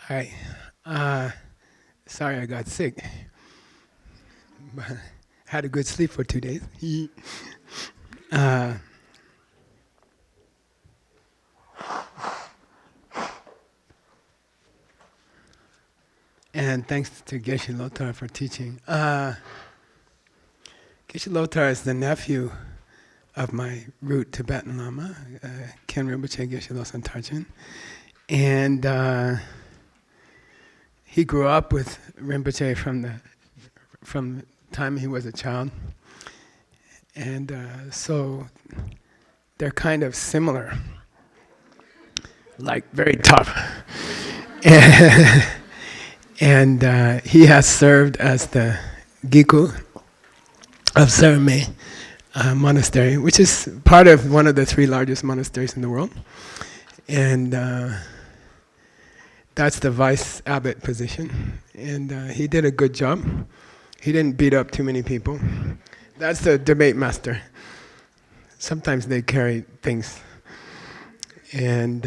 Hi. Sorry I got sick. But had a good sleep for 2 days. uh, and thanks to Geshe Lothar for teaching. Geshe Lothar is the nephew of my root Tibetan lama, Khen Rinpoche Geshe Losang Tharchin. And he grew up with Rinpoche from the time he was a child. And so they're kind of similar, like very tough. And he has served as the Giku of Serme Monastery, which is part of one of the 3 largest monasteries in the world. And that's the vice abbot position. And he did a good job. He didn't beat up too many people. That's the debate master. Sometimes they carry things. And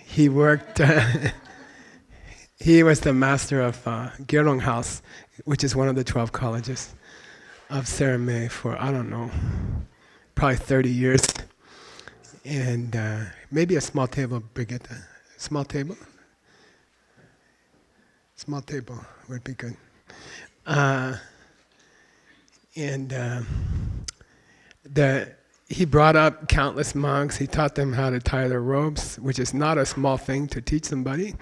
he worked, he was the master of Gyalrong House, which is one of the 12 colleges of Serme for, I don't know, probably 30 years. And maybe a small table, Brigitte. Small table? Small table would be good. He brought up countless monks. He taught them how to tie their robes, which is not a small thing to teach somebody,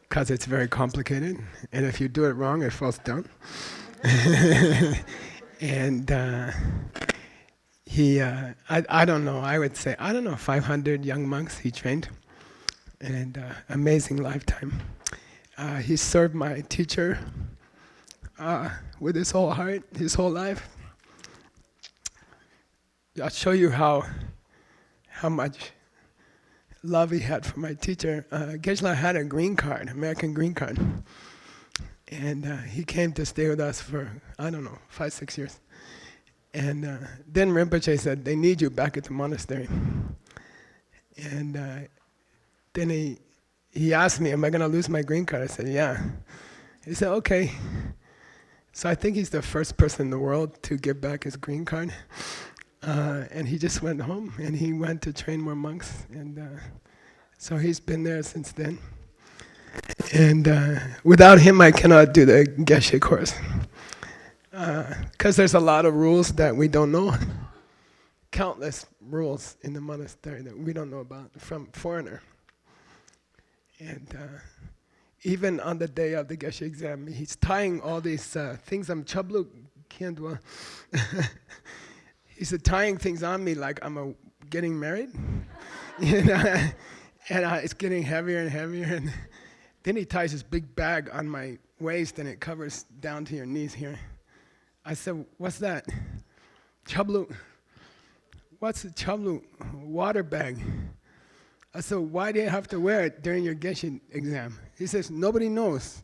because it's very complicated. And if you do it wrong, it falls down. And I don't know, I would say, 500 young monks he trained. And amazing lifetime. He served my teacher with his whole heart, his whole life. I'll show you how much love he had for my teacher. Geshe had a green card, American green card. And he came to stay with us for, 5, 6 years. And then Rinpoche said, they need you back at the monastery. And then he asked me, am I going to lose my green card? I said, yeah. He said, okay. So I think he's the first person in the world to give back his green card. And he just went home, and he went to train more monks. And so he's been there since then. And without him, I cannot do the Geshe course. Because there's a lot of rules that we don't know. Countless rules in the monastery that we don't know about from foreigner. And even on the day of the Geshe exam, he's tying all these things. I'm chabluk kiandwa. He's tying things on me like I'm getting married. And it's getting heavier and heavier. And then he ties this big bag on my waist, and it covers down to your knees here. I said, what's that? Chabluk. What's a chabluk? Water bag. I said, why do you have to wear it during your Geshe exam? He says, nobody knows.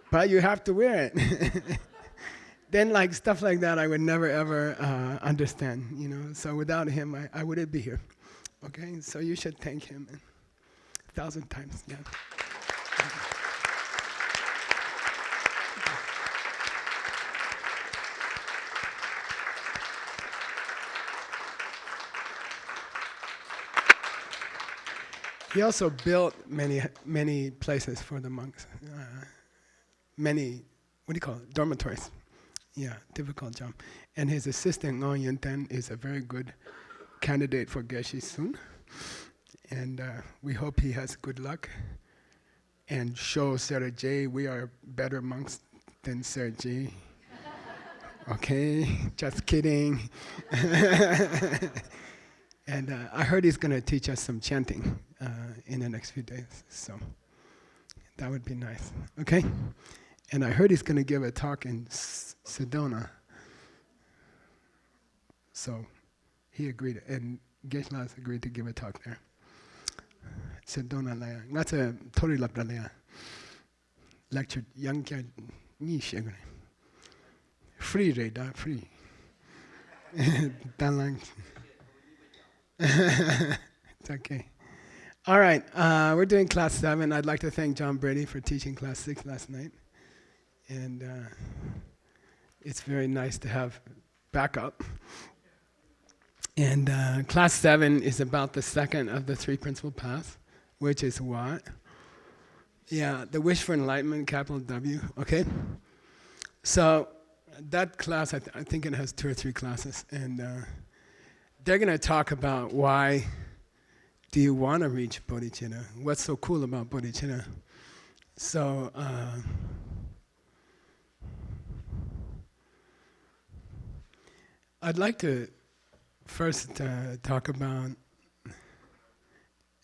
But you have to wear it. Then stuff like that I would never ever understand, So without him, I wouldn't be here. Okay, so you should thank him 1,000 times, yeah. He also built many places for the monks. Many, what do you call it, dormitories. Yeah, difficult job. And his assistant, Ngong Yenten, is a very good candidate for Geshe soon. And we hope he has good luck and show Sarah J we are better monks than Sarah J. Okay, just kidding. And I heard he's going to teach us some chanting in the next few days. So that would be nice. Okay? And I heard he's going to give a talk in Sedona. So he agreed, and Geshe has agreed to give a talk there. Sedona Laya. That's a Tori Lapralaya. Lecture Yang Kya Nishagre. Free Reda, free. Danlang. It's okay. All right, we're doing class 7. I'd like to thank John Brady for teaching class 6 last night. And it's very nice to have backup. And class 7 is about the second of the 3 principal paths, which is what? Yeah, the wish for enlightenment, capital W, okay? So that class, I think it has 2 or 3 classes. And they're going to talk about why do you want to reach bodhicitta? What's so cool about bodhicitta? So I'd like to first talk about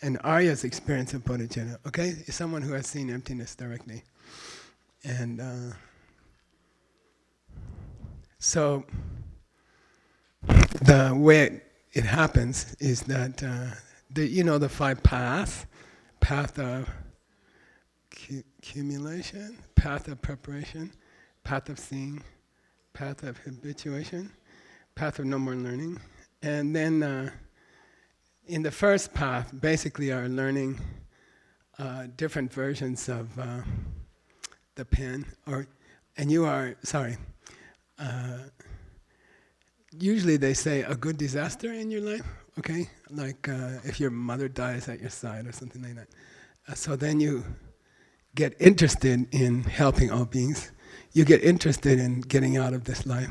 an aria's experience of bodhicitta, okay? Someone who has seen emptiness directly. And so the way it happens is that the 5 paths, path of accumulation, path of preparation, path of seeing, path of habituation, path of no more learning. And then in the first path, basically are learning different versions of the pen, usually they say a good disaster in your life, okay? Like if your mother dies at your side or something like that. So then you get interested in helping all beings. You get interested in getting out of this life.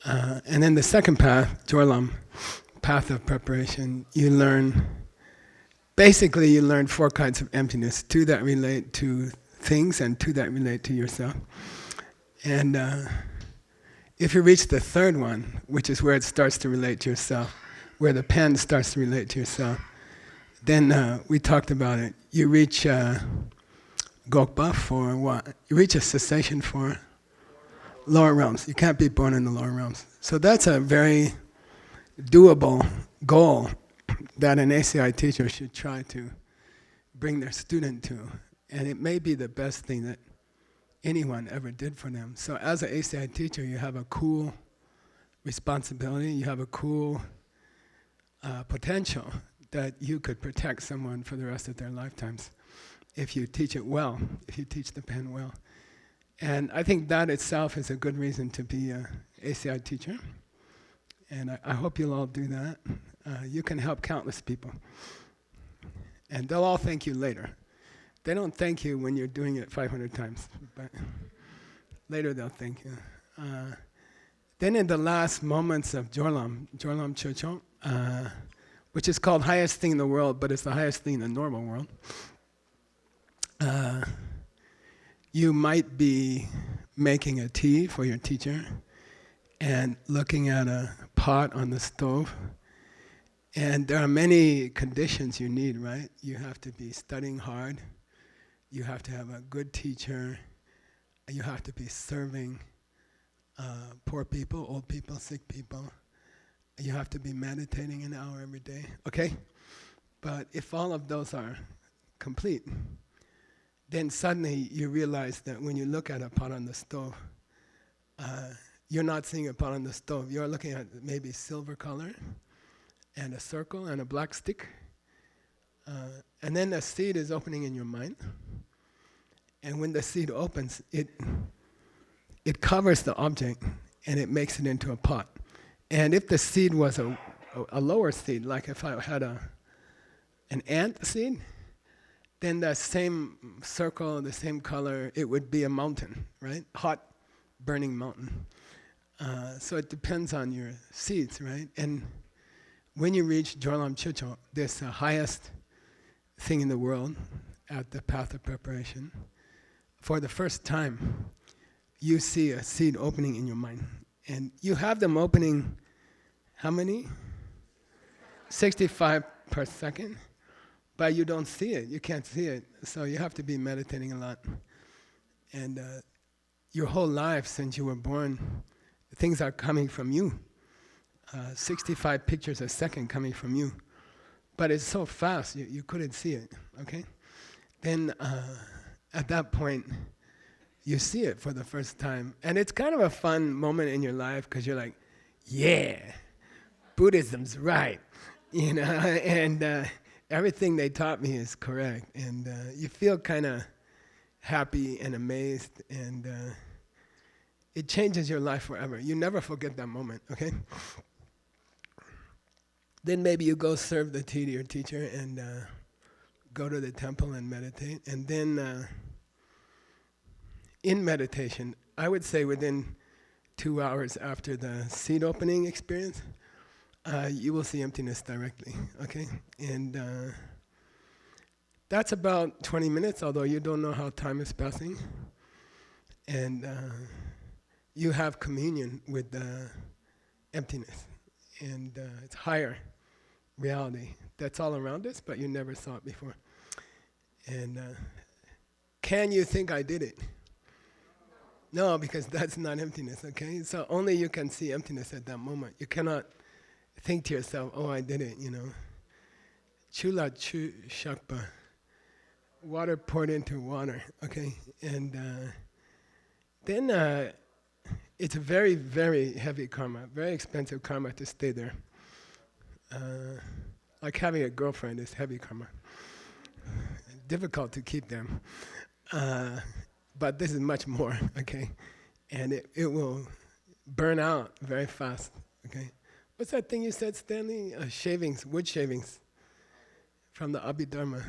And then the second path, Jorlam, path of preparation, you learn 4 kinds of emptiness, 2 that relate to things and 2 that relate to yourself. And if you reach the third one, which is where it starts to relate to yourself, where the pen starts to relate to yourself, then we talked about it. You reach Gokpa for what? You reach a cessation for lower realms. You can't be born in the lower realms. So that's a very doable goal that an ACI teacher should try to bring their student to. And it may be the best thing that anyone ever did for them. So as an ACI teacher, you have a cool responsibility, you have a cool potential that you could protect someone for the rest of their lifetimes if you teach it well, if you teach the pen well. And I think that itself is a good reason to be an ACI teacher. And I hope you'll all do that. You can help countless people. And they'll all thank you later. They don't thank you when you're doing it 500 times, but later they'll thank you. Then in the last moments of Jorlam Chochong, which is called highest thing in the world, but it's the highest thing in the normal world, you might be making a tea for your teacher and looking at a pot on the stove. And there are many conditions you need, right? You have to be studying hard. You have to have a good teacher. You have to be serving poor people, old people, sick people. You have to be meditating an hour every day, okay? But if all of those are complete, then suddenly you realize that when you look at a pot on the stove, you're not seeing a pot on the stove. You're looking at maybe silver color and a circle and a black stick. And then a seed is opening in your mind. And when the seed opens, it covers the object and it makes it into a pot. And if the seed was a lower seed, like if I had an ant seed, then the same circle, the same color, it would be a mountain, right? Hot, burning mountain. So it depends on your seeds, right? And when you reach Jorlam Chocho, this highest thing in the world at the path of preparation, for the first time, you see a seed opening in your mind. And you have them opening, how many? 65 per second. But you don't see it, you can't see it. So you have to be meditating a lot. And your whole life since you were born, things are coming from you. 65 pictures a second coming from you. But it's so fast, you couldn't see it, okay? Then at that point, you see it for the first time. And it's kind of a fun moment in your life because you're like, yeah, Buddhism's right, you know, and everything they taught me is correct, and you feel kind of happy and amazed, and it changes your life forever. You never forget that moment, okay? Then maybe you go serve the tea to your teacher and go to the temple and meditate. And then in meditation, I would say within 2 hours after the seed opening experience, you will see emptiness directly, okay? And that's about 20 minutes, although you don't know how time is passing. And you have communion with emptiness. And it's higher reality that's all around us, but you never saw it before. And can you think I did it? No, because that's not emptiness, okay? So only you can see emptiness at that moment. You cannot think to yourself, oh, I did it, you know. Chula chu shakpa. Water poured into water, okay? And then it's a very, very heavy karma, very expensive karma to stay there. Like having a girlfriend is heavy karma. Difficult to keep them. But this is much more, okay? And it will burn out very fast, okay? What's that thing you said, Stanley? Shavings, wood shavings from the Abhidharma.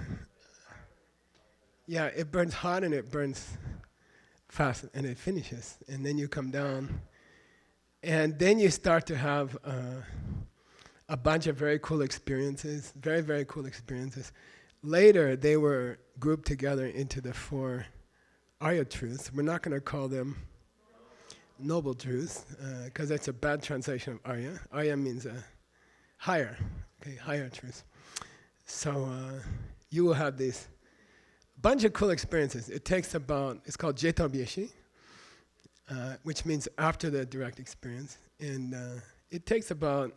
Yeah, it burns hot and it burns fast and it finishes. And then you come down. And then you start to have a bunch of very cool experiences, very, very cool experiences. Later, they were grouped together into the 4 aria truths. We're not going to call them noble truths, because that's a bad translation of aria. Aria means higher, okay, higher truths. So you will have this bunch of cool experiences. It takes about, it's called Je Tsongkapa, which means after the direct experience. And it takes about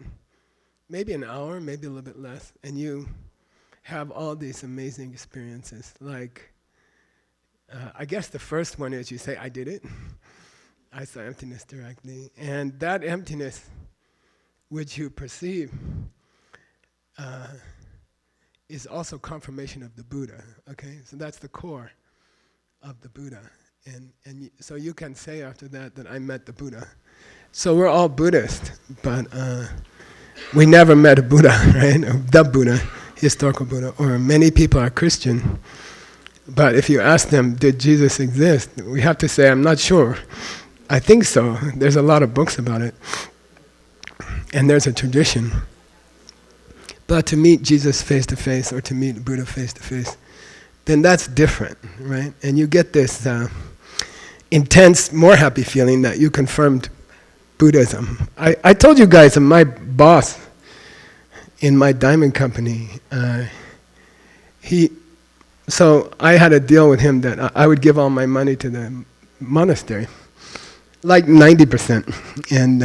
maybe an hour, maybe a little bit less, and you have all these amazing experiences. Like, I guess the first one is you say, I did it. I saw emptiness directly. And that emptiness, which you perceive, is also confirmation of the Buddha, okay? So that's the core of the Buddha. And so you can say after that I met the Buddha. So we're all Buddhist, but we never met a Buddha, right? The Buddha, historical Buddha. Or many people are Christian, but if you ask them, did Jesus exist? We have to say, I'm not sure. I think so. There's a lot of books about it. And there's a tradition. But to meet Jesus face to face or to meet Buddha face to face, then that's different, right? And you get this intense, more happy feeling that you confirmed Buddhism. I told you guys that my boss in my diamond company, so I had a deal with him that I would give all my money to the monastery, like 90%. And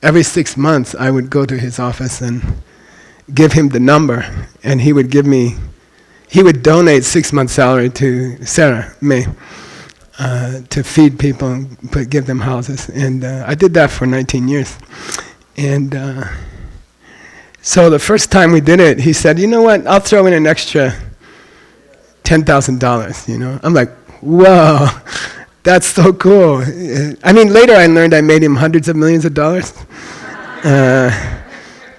every 6 months I would go to his office and give him the number, and he would donate 6 months' salary to Sarah May to feed people and give them houses. And I did that for 19 years. And so the first time we did it, he said, you know what, I'll throw in an extra $10,000, you know. I'm like, whoa, that's so cool. I mean, later I learned I made him hundreds of millions of dollars.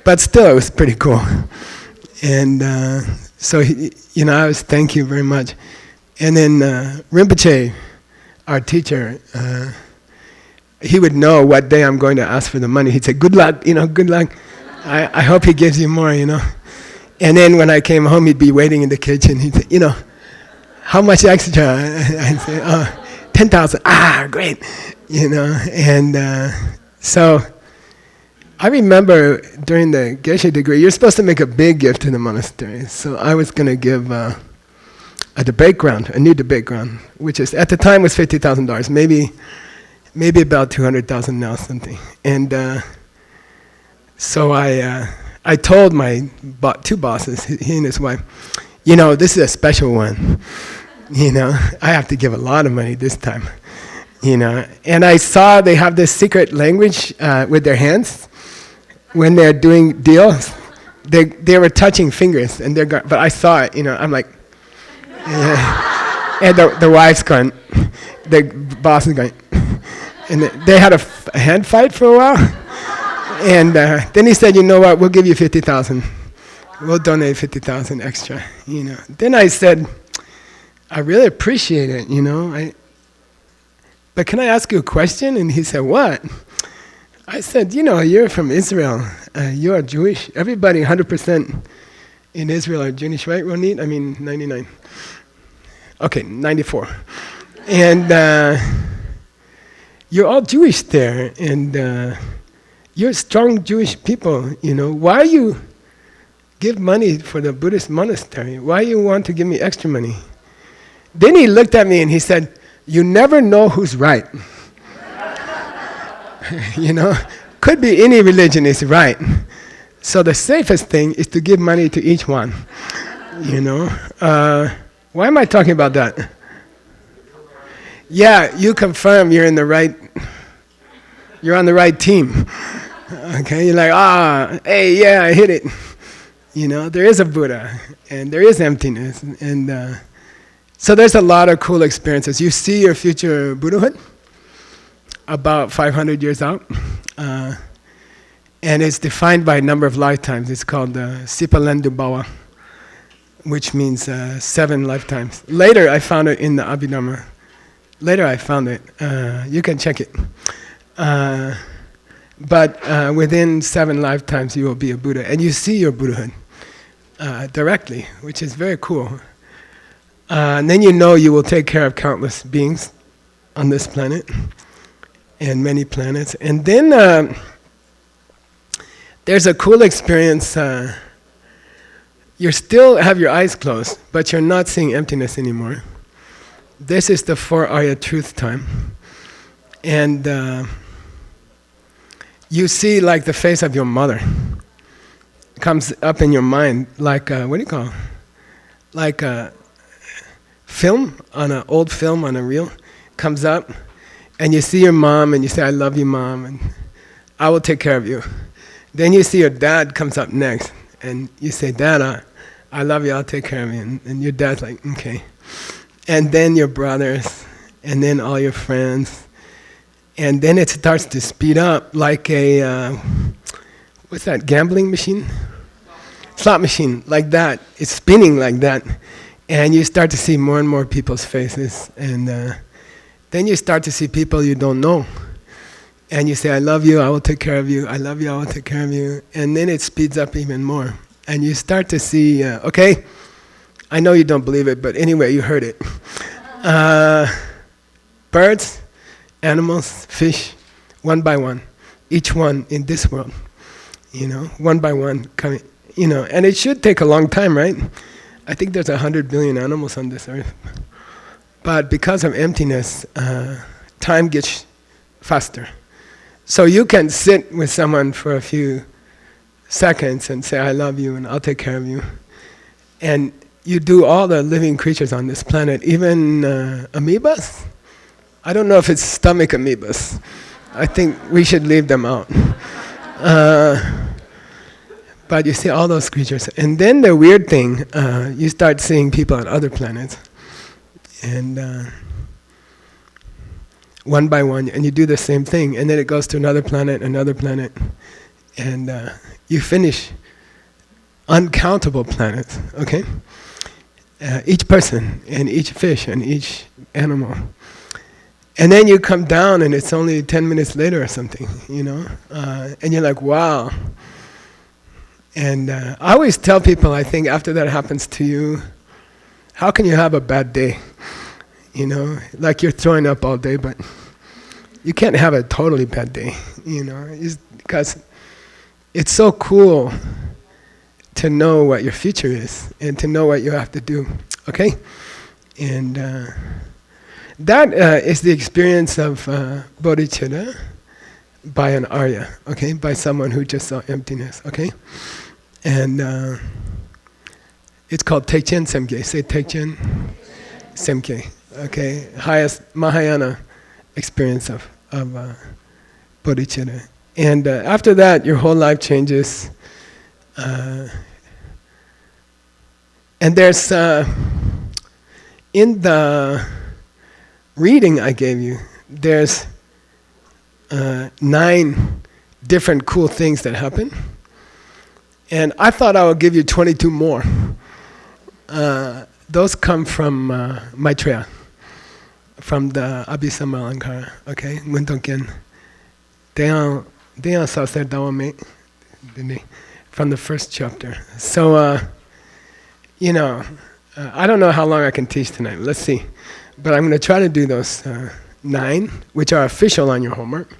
But still, it was pretty cool. And so, I was, thank you very much. And then Rinpoche, our teacher, he would know what day I'm going to ask for the money. He'd say, good luck, good luck. I hope he gives you more, And then when I came home, he'd be waiting in the kitchen. He'd say, how much extra? I'd say, 10,000. Ah, great. And so I remember during the Geshe degree, you're supposed to make a big gift to the monastery. So I was going to give a debate ground, a new debate ground, which is at the time was $50,000, maybe about 200,000 now, something. And so I told my 2 bosses, he and his wife, this is a special one. I have to give a lot of money this time. And I saw they have this secret language with their hands when they're doing deals. they were touching fingers, and but I saw it, I'm like, yeah. And the wife's going, the boss is going, and they had a hand fight for a while, and then he said, you know what, we'll give you 50,000. We'll donate 50,000 extra, Then I said, I really appreciate it, but can I ask you a question? And he said, what? I said, you're from Israel. You are Jewish. Everybody 100% in Israel are Jewish, right, Ronit? 99. Okay, 94. And you're all Jewish there, and you're strong Jewish people, Why you give money for the Buddhist monastery? Why you want to give me extra money? Then he looked at me and he said, you never know who's right. Could be any religion is right. So the safest thing is to give money to each one. Why am I talking about that? Yeah, you confirm you're on the right team. Okay, you're like, hey, yeah, I hit it. There is a Buddha, and there is emptiness, and so there's a lot of cool experiences. You see your future Buddhahood about 500 years out, and it's defined by a number of lifetimes. It's called Sipalendu Bawa, which means 7 lifetimes. Later, I found it in the Abhidharma. You can check it. But within 7 lifetimes, you will be a Buddha, and you see your Buddhahood directly, which is very cool. And then you will take care of countless beings on this planet and many planets. And then there's a cool experience. You still have your eyes closed, but you're not seeing emptiness anymore. This is the 4 Aria truth time. And you see like the face of your mother. Comes up in your mind like, what do you call it? Like a film, on an old film, on a reel, comes up, and you see your mom, and you say, I love you, Mom, and I will take care of you. Then you see your dad comes up next, and you say, Dad, I love you, I'll take care of you. And your dad's like, okay. And then your brothers, and then all your friends. And then it starts to speed up like a, what's that, gambling machine? Slot machine, like that. It's spinning like that. And you start to see more and more people's faces. And then you start to see people you don't know. And you say, I love you, I will take care of you. I love you, I will take care of you. And then it speeds up even more. And you start to see, okay, I know you don't believe it, but anyway, you heard it. Birds, animals, fish, one by one. Each one in this world, one by one coming, and it should take a long time, right? I think there's 100 billion animals on this earth. But because of emptiness, time gets faster. So you can sit with someone for a few seconds and say, I love you and I'll take care of you. And you do all the living creatures on this planet, even amoebas. I don't know if it's stomach amoebas. I think we should leave them out. But you see all those creatures. And then the weird thing, you start seeing people on other planets. And one by one, and you do the same thing. And then it goes to another planet. And you finish uncountable planets, okay? Each person, and each fish, and each animal. And then you come down and it's only 10 minutes later or something, and you're like, wow. And I always tell people, I think after that happens to you, how can you have a bad day? Like you're throwing up all day, but you can't have a totally bad day, because it's so cool to know what your future is and to know what you have to do, okay? And that is the experience of bodhichitta by an aria, okay? By someone who just saw emptiness, okay? And it's called Trijang Semkye. Say Trijang Semkye, okay? Highest Mahayana experience of bodhichitta. And after that, your whole life changes. And there's, in the reading I gave you, there's 9 different cool things that happen. And I thought I would give you 22 more. Those come from Maitreya, from the Abhisamalankara, okay? Muntonken. They are from the first chapter. So, you know, I don't know how long I can teach tonight. Let's see. But I'm going to try to do those 9, which are official on your homework,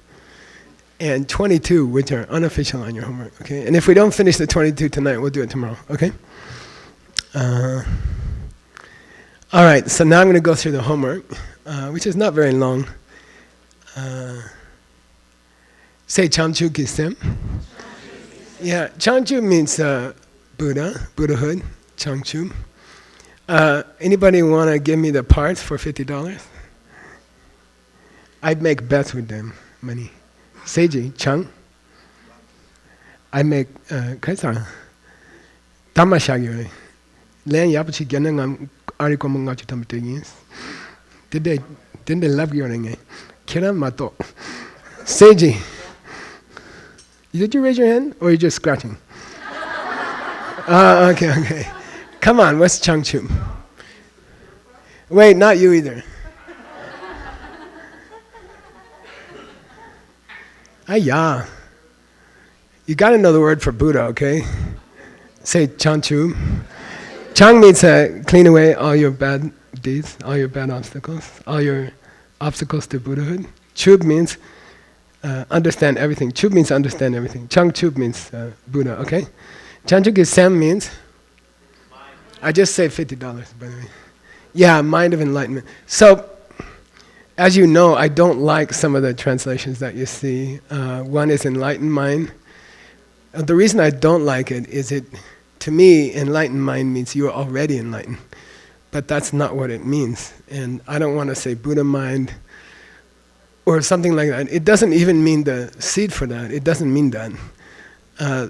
and 22, which are unofficial on your homework, okay? And if we don't finish the 22 tonight, we'll do it tomorrow, okay? All right, so now I'm going to go through the homework, which is not very long. Say Changchu Kisem. Yeah, Changchu means Buddha, Buddhahood, Changchu. Anybody want to give me the parts for $50? I'd make bets with them, money. Seiji, Chang. I make, kaisa. Dharma shagyo. Len yapachi gyanangam arikomanga chitamtegins. Didn't they love your name? Kira mato. Seiji. Did you raise your hand or are you just scratching? Okay. Come on, what's Changchu? Wait, not you either. Ayah. You gotta know the word for Buddha, okay? Say Changchu. Chang means clean away all your bad deeds, all your bad obstacles, all your obstacles to Buddhahood. Chub means understand everything. Chub means understand everything. Changchu means Buddha, okay? Changchu Gesem means, I just say $50, by the way. Yeah, mind of enlightenment. So, as you know, I don't like some of the translations that you see. One is enlightened mind. The reason I don't like it is to me, enlightened mind means you're already enlightened. But that's not what it means. And I don't want to say Buddha mind or something like that. It doesn't even mean the seed for that. It doesn't mean that.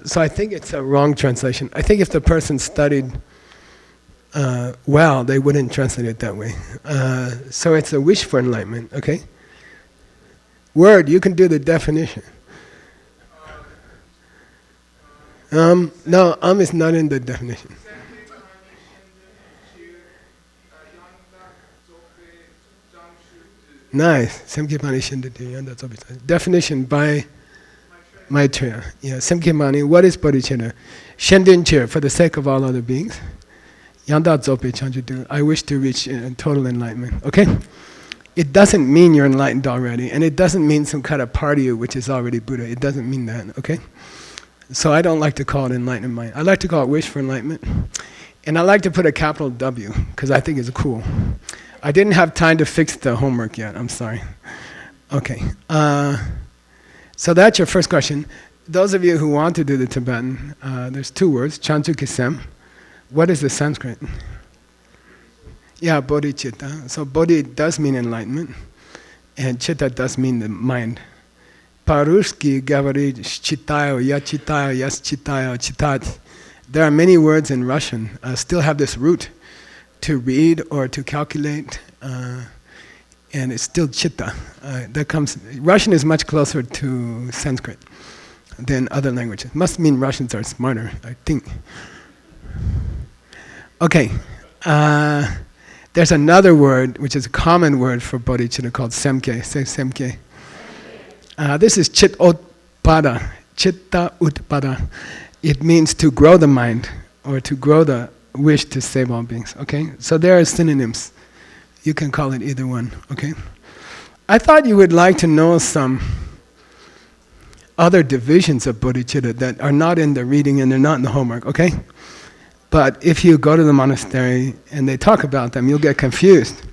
So I think it's a wrong translation. I think if the person studied well, they wouldn't translate it that way. So it's a wish for enlightenment, okay? Word, you can do the definition. No, is not in the definition. Nice. Definition by Maitreya. Yeah, Semkimani, what is bodhicitta? Shendinchir, for the sake of all other beings. Yanda Zope Chanjudu, I wish to reach total enlightenment. Okay? It doesn't mean you're enlightened already, and it doesn't mean some kind of part of you which is already Buddha. It doesn't mean that, okay? So I don't like to call it enlightenment mind. I like to call it wish for enlightenment. And I like to put a capital W, because I think it's cool. I didn't have time to fix the homework yet, I'm sorry. Okay. So that's your first question. Those of you who want to do the Tibetan, there's 2 words, Chanchu Kisem. What is the Sanskrit? Yeah, bodhichitta. So bodhi does mean enlightenment, and chitta does mean the mind. Paruski gavari chittayo, yachitayo, yaschitayo, chitat. There are many words in Russian still have this root to read or to calculate, and it's still chitta. Russian is much closer to Sanskrit than other languages. Must mean Russians are smarter, I think. Okay, there's another word which is a common word for bodhicitta called semke. Say semke. This is chit utpada, chitta utpada. It means to grow the mind or to grow the wish to save all beings. Okay, so there are synonyms. You can call it either one. Okay, I thought you would like to know some other divisions of bodhicitta that are not in the reading and they're not in the homework. Okay. But if you go to the monastery and they talk about them, you'll get confused.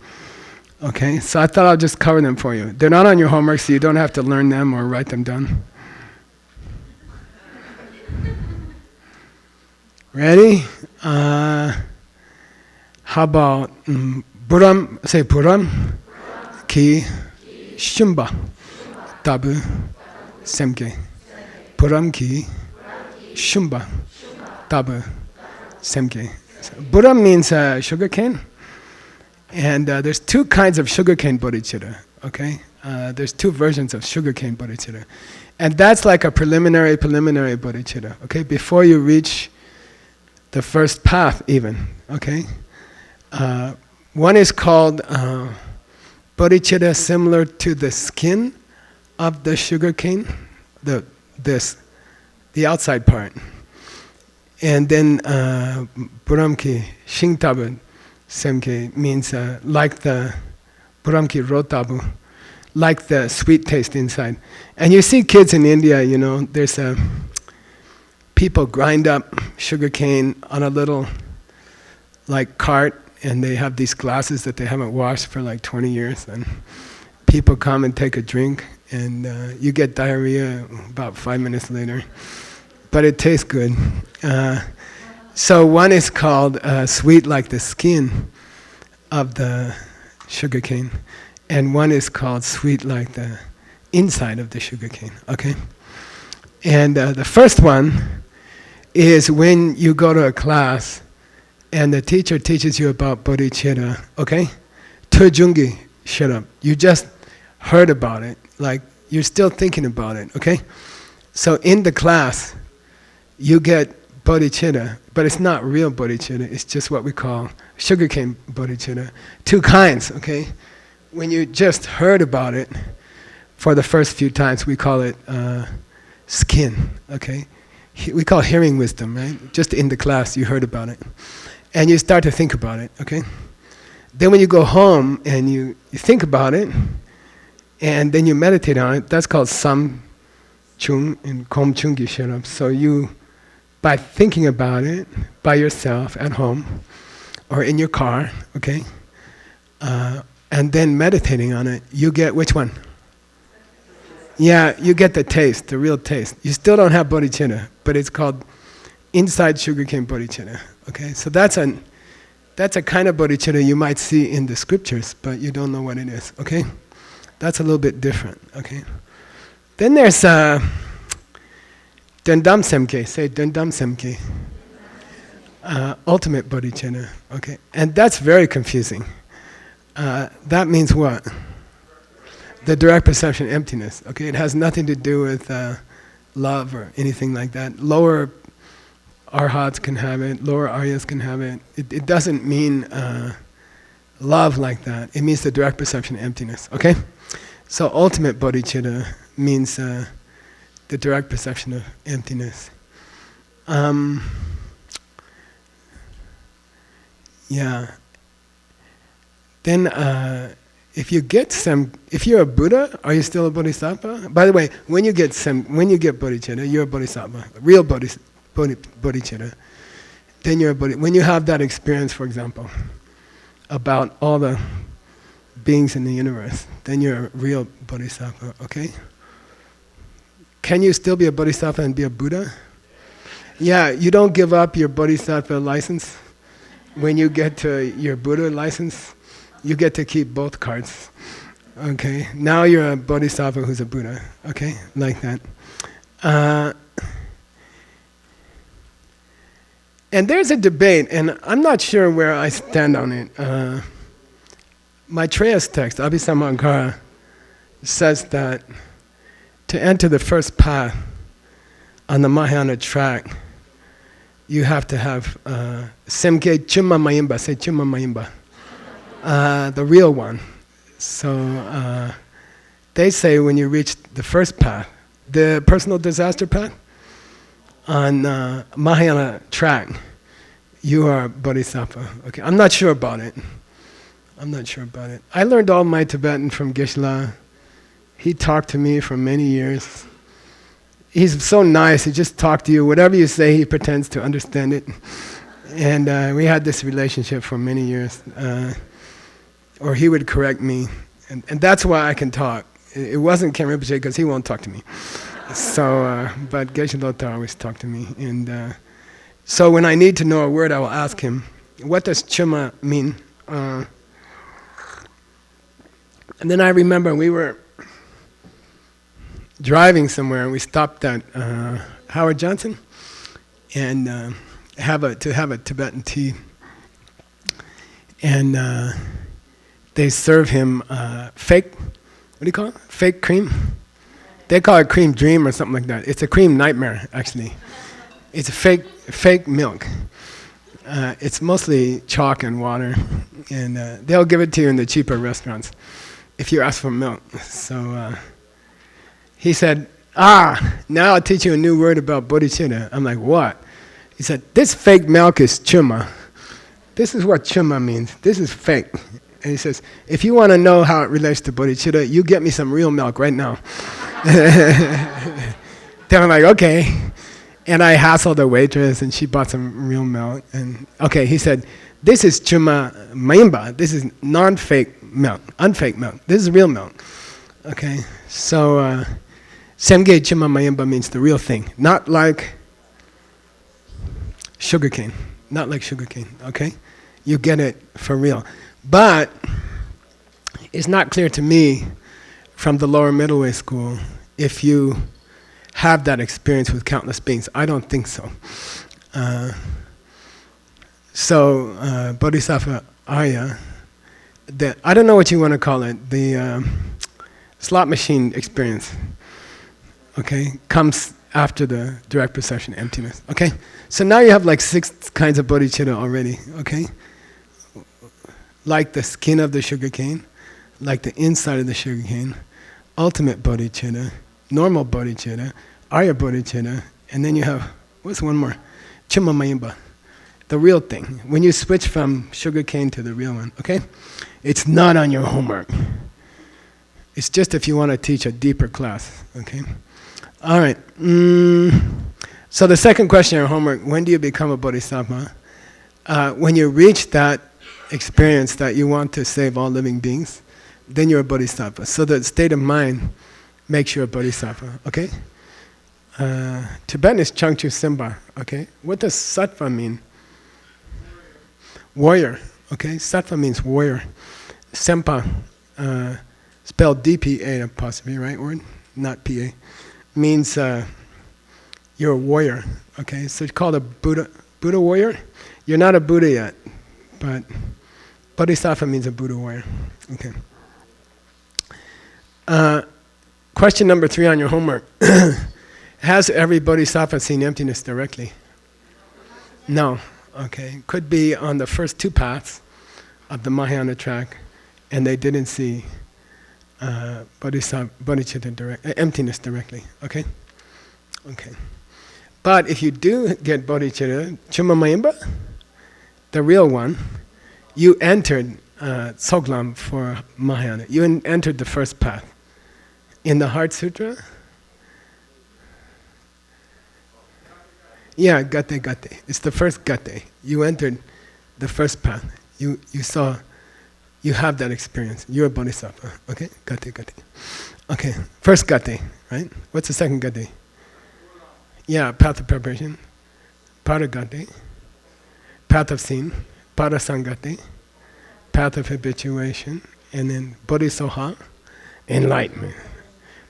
Okay, so I thought I'll just cover them for you. They're not on your homework, so you don't have to learn them or write them down. Ready? How about Buram? Say Buram, Ki, Shumba, Tabu, Semke. Buram Ki, Shumba, tabu semke. So, Buddha means sugarcane, and there's two kinds of sugarcane bodhicitta. Okay, there's two versions of sugarcane bodhicitta, and that's like a preliminary bodhicitta. Okay, before you reach the first path, even. Okay, one is called bodhicitta similar to the skin of the sugarcane, the outside part. And then Buramki Shingtabu Semke means like the Buramki Rotabu, like the sweet taste inside. And you see kids in India, you know, there's people grind up sugarcane on a little like cart, and they have these glasses that they haven't washed for like 20 years, and people come and take a drink, and you get diarrhea about 5 minutes later. But it tastes good. So one is called sweet like the skin of the sugarcane, and one is called sweet like the inside of the sugarcane. Okay, and the first one is when you go to a class and the teacher teaches you about bodhicitta. Okay, Tujungi, shut up. You just heard about it, like you're still thinking about it. Okay, so in the class, you get bodhicitta, but it's not real bodhicitta, it's just what we call sugarcane bodhicitta. Two kinds, okay? When you just heard about it for the first few times, we call it skin, okay? We call hearing wisdom, right? Just in the class, you heard about it. And you start to think about it, okay? Then when you go home and you think about it, and then you meditate on it, that's called sam chung and kom chungi sherab. So you, by thinking about it by yourself at home or in your car, okay, and then meditating on it, you get which one? Yeah, you get the taste, the real taste. You still don't have bodhicitta, but it's called inside sugarcane bodhicitta. Okay, so that's a kind of bodhicitta you might see in the scriptures, but you don't know what it is. Okay, that's a little bit different. Okay, then there's Dendam Semke, say Dendam Semke. Ultimate bodhicitta, okay? And that's very confusing. That means what? The direct perception emptiness, okay? It has nothing to do with love or anything like that. Lower arhats can have it, lower aryas can have it. It doesn't mean love like that. It means the direct perception emptiness, okay? So ultimate bodhicitta means the direct perception of emptiness. Yeah. Then, if you're a Buddha, are you still a bodhisattva? By the way, when you get bodhicitta, you're a bodhisattva, real bodhicitta. Then you're a bodhisattva. When you have that experience, for example, about all the beings in the universe, then you're a real bodhisattva. Okay. Can you still be a bodhisattva and be a Buddha? Yeah, you don't give up your bodhisattva license. When you get to your Buddha license, you get to keep both cards. Okay, now you're a bodhisattva who's a Buddha. Okay, like that. And there's a debate, and I'm not sure where I stand on it. Maitreya's text, Abhisammankara, says that to enter the first path on the Mahayana track, you have to have Semke Chimma Mayimba, say Chimma Mayimba, the real one. So they say when you reach the first path, the personal disaster path, on Mahayana track, you are bodhisattva. Okay, I'm not sure about it. I learned all my Tibetan from Geshe. He talked to me for many years. He's so nice, he just talked to you. Whatever you say, he pretends to understand it. And we had this relationship for many years. Or he would correct me. And that's why I can talk. It wasn't Khen Rinpoche because he won't talk to me. So, but Geshe Lota always talked to me. And so when I need to know a word, I will ask him, what does chima mean? And then I remember we were driving somewhere and we stopped at Howard Johnson. And have a Tibetan tea, and they serve him fake. What do you call it? Fake cream. They call it cream dream or something like that. It's a cream nightmare, actually. It's a fake milk. It's mostly chalk and water, and they'll give it to you in the cheaper restaurants if you ask for milk. So he said, now I'll teach you a new word about bodhicitta. I'm like, what? He said, this fake milk is chuma. This is what chuma means. This is fake. And he says, if you want to know how it relates to bodhicitta, you get me some real milk right now. Then I'm like, okay. And I hassled the waitress, and she bought some real milk. And okay, he said, this is chuma mayimba. This is non-fake milk, unfake milk. This is real milk. Okay, so semge chuma mayimba means the real thing, not like sugarcane. Not like sugarcane, okay? You get it for real. But it's not clear to me from the lower middle way school if you have that experience with countless beings. I don't think so. Bodhisattva aria, I don't know what you want to call it, the slot machine experience, okay, comes after the direct perception emptiness, okay? So now you have like 6 kinds of bodhicitta already, okay? Like the skin of the sugarcane, like the inside of the sugarcane, ultimate bodhicitta, normal bodhicitta, arya bodhicitta, and then you have, what's one more? Chuma mayimba, the real thing. When you switch from sugarcane to the real one, okay? It's not on your homework. It's just if you want to teach a deeper class, okay? All right. So the second question in your homework, when do you become a bodhisattva? When you reach that experience that you want to save all living beings, then you're a bodhisattva. So the state of mind makes you a bodhisattva, okay? Tibetan is Changchu Simba, okay? What does sattva mean? Warrior, okay? Sattva means warrior. Sempa, spelled D-P-A apostrophe, right word? Not P-A. Means you're a warrior, okay? So it's called a Buddha warrior. You're not a Buddha yet, but bodhisattva means a Buddha warrior, okay? Question number 3 on your homework. Has every bodhisattva seen emptiness directly? No. Okay. Could be on the first 2 paths of the Mahayana track, and they didn't see bodhicitta emptiness directly. Okay? Okay. But if you do get bodhicitta, chuma mayimba, the real one, you entered Tsoglam for Mahayana. You entered the first path. In the Heart Sutra? Yeah, gate. It's the first gate. You entered the first path. You saw, you have that experience. You're a bodhisattva. Okay? Gate. Okay, first gate, right? What's the second gate? Yeah, path of preparation. Paragate. Path of sin. Parasangate. Path of habituation. And then bodhisoha. Enlightenment.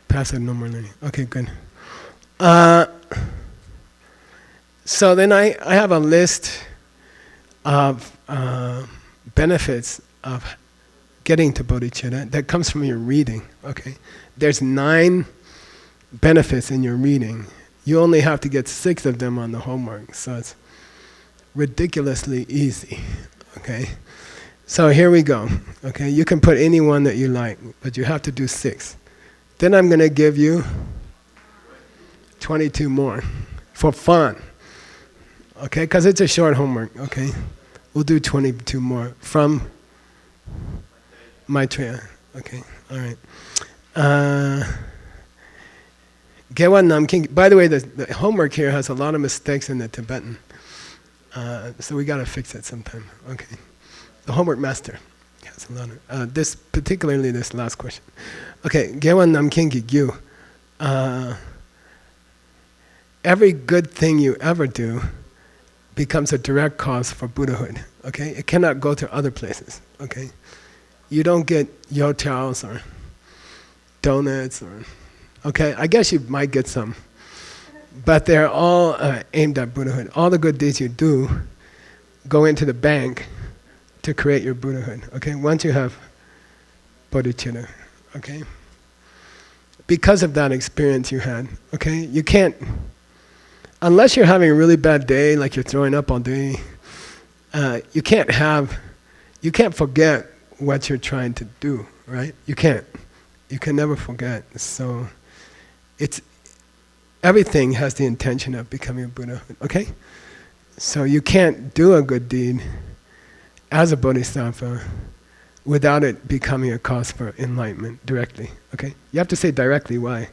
Path of no more learning. Okay, good. So then I have a list of benefits of getting to bodhicitta that comes from your reading, okay? There's 9 benefits in your reading. You only have to get 6 of them on the homework, so it's ridiculously easy, okay? So here we go, okay? You can put any one that you like, but you have to do 6. Then I'm going to give you 22 more for fun. Okay, because it's a short homework, okay? We'll do 22 more from Maitreya. Okay, all right. Gewa Namking. By the way, the homework here has a lot of mistakes in the Tibetan. So we got to fix it sometime, okay? The homework master has a lot of, particularly this last question. Okay, Gewa Namking Gyu. Every good thing you ever do becomes a direct cause for Buddhahood, okay? It cannot go to other places, okay? You don't get youtiaos or donuts or, okay? I guess you might get some but they're all aimed at Buddhahood. All the good deeds you do go into the bank to create your Buddhahood. Okay, once you have bodhicitta. Okay, because of that experience you had. Okay, you can't, unless you're having a really bad day, like you're throwing up all day. You can't forget what you're trying to do, right? You can't. You can never forget. So everything has the intention of becoming a Buddha, okay? So you can't do a good deed as a bodhisattva without it becoming a cause for enlightenment directly, okay? You have to say directly why.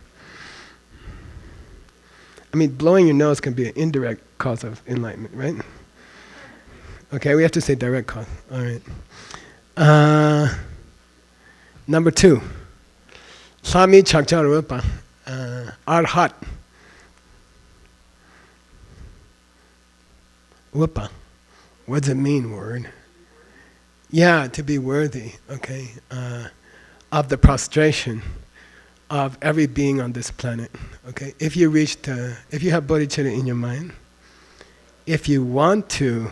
I mean, blowing your nose can be an indirect cause of enlightenment, right? Okay, we have to say direct cause. All right. Number 2. Sami chakcha rupa. Arhat. Rupa. What does it mean, word? Yeah, to be worthy, okay, of the prostration of every being on this planet, okay? If you have bodhicitta in your mind, if you want to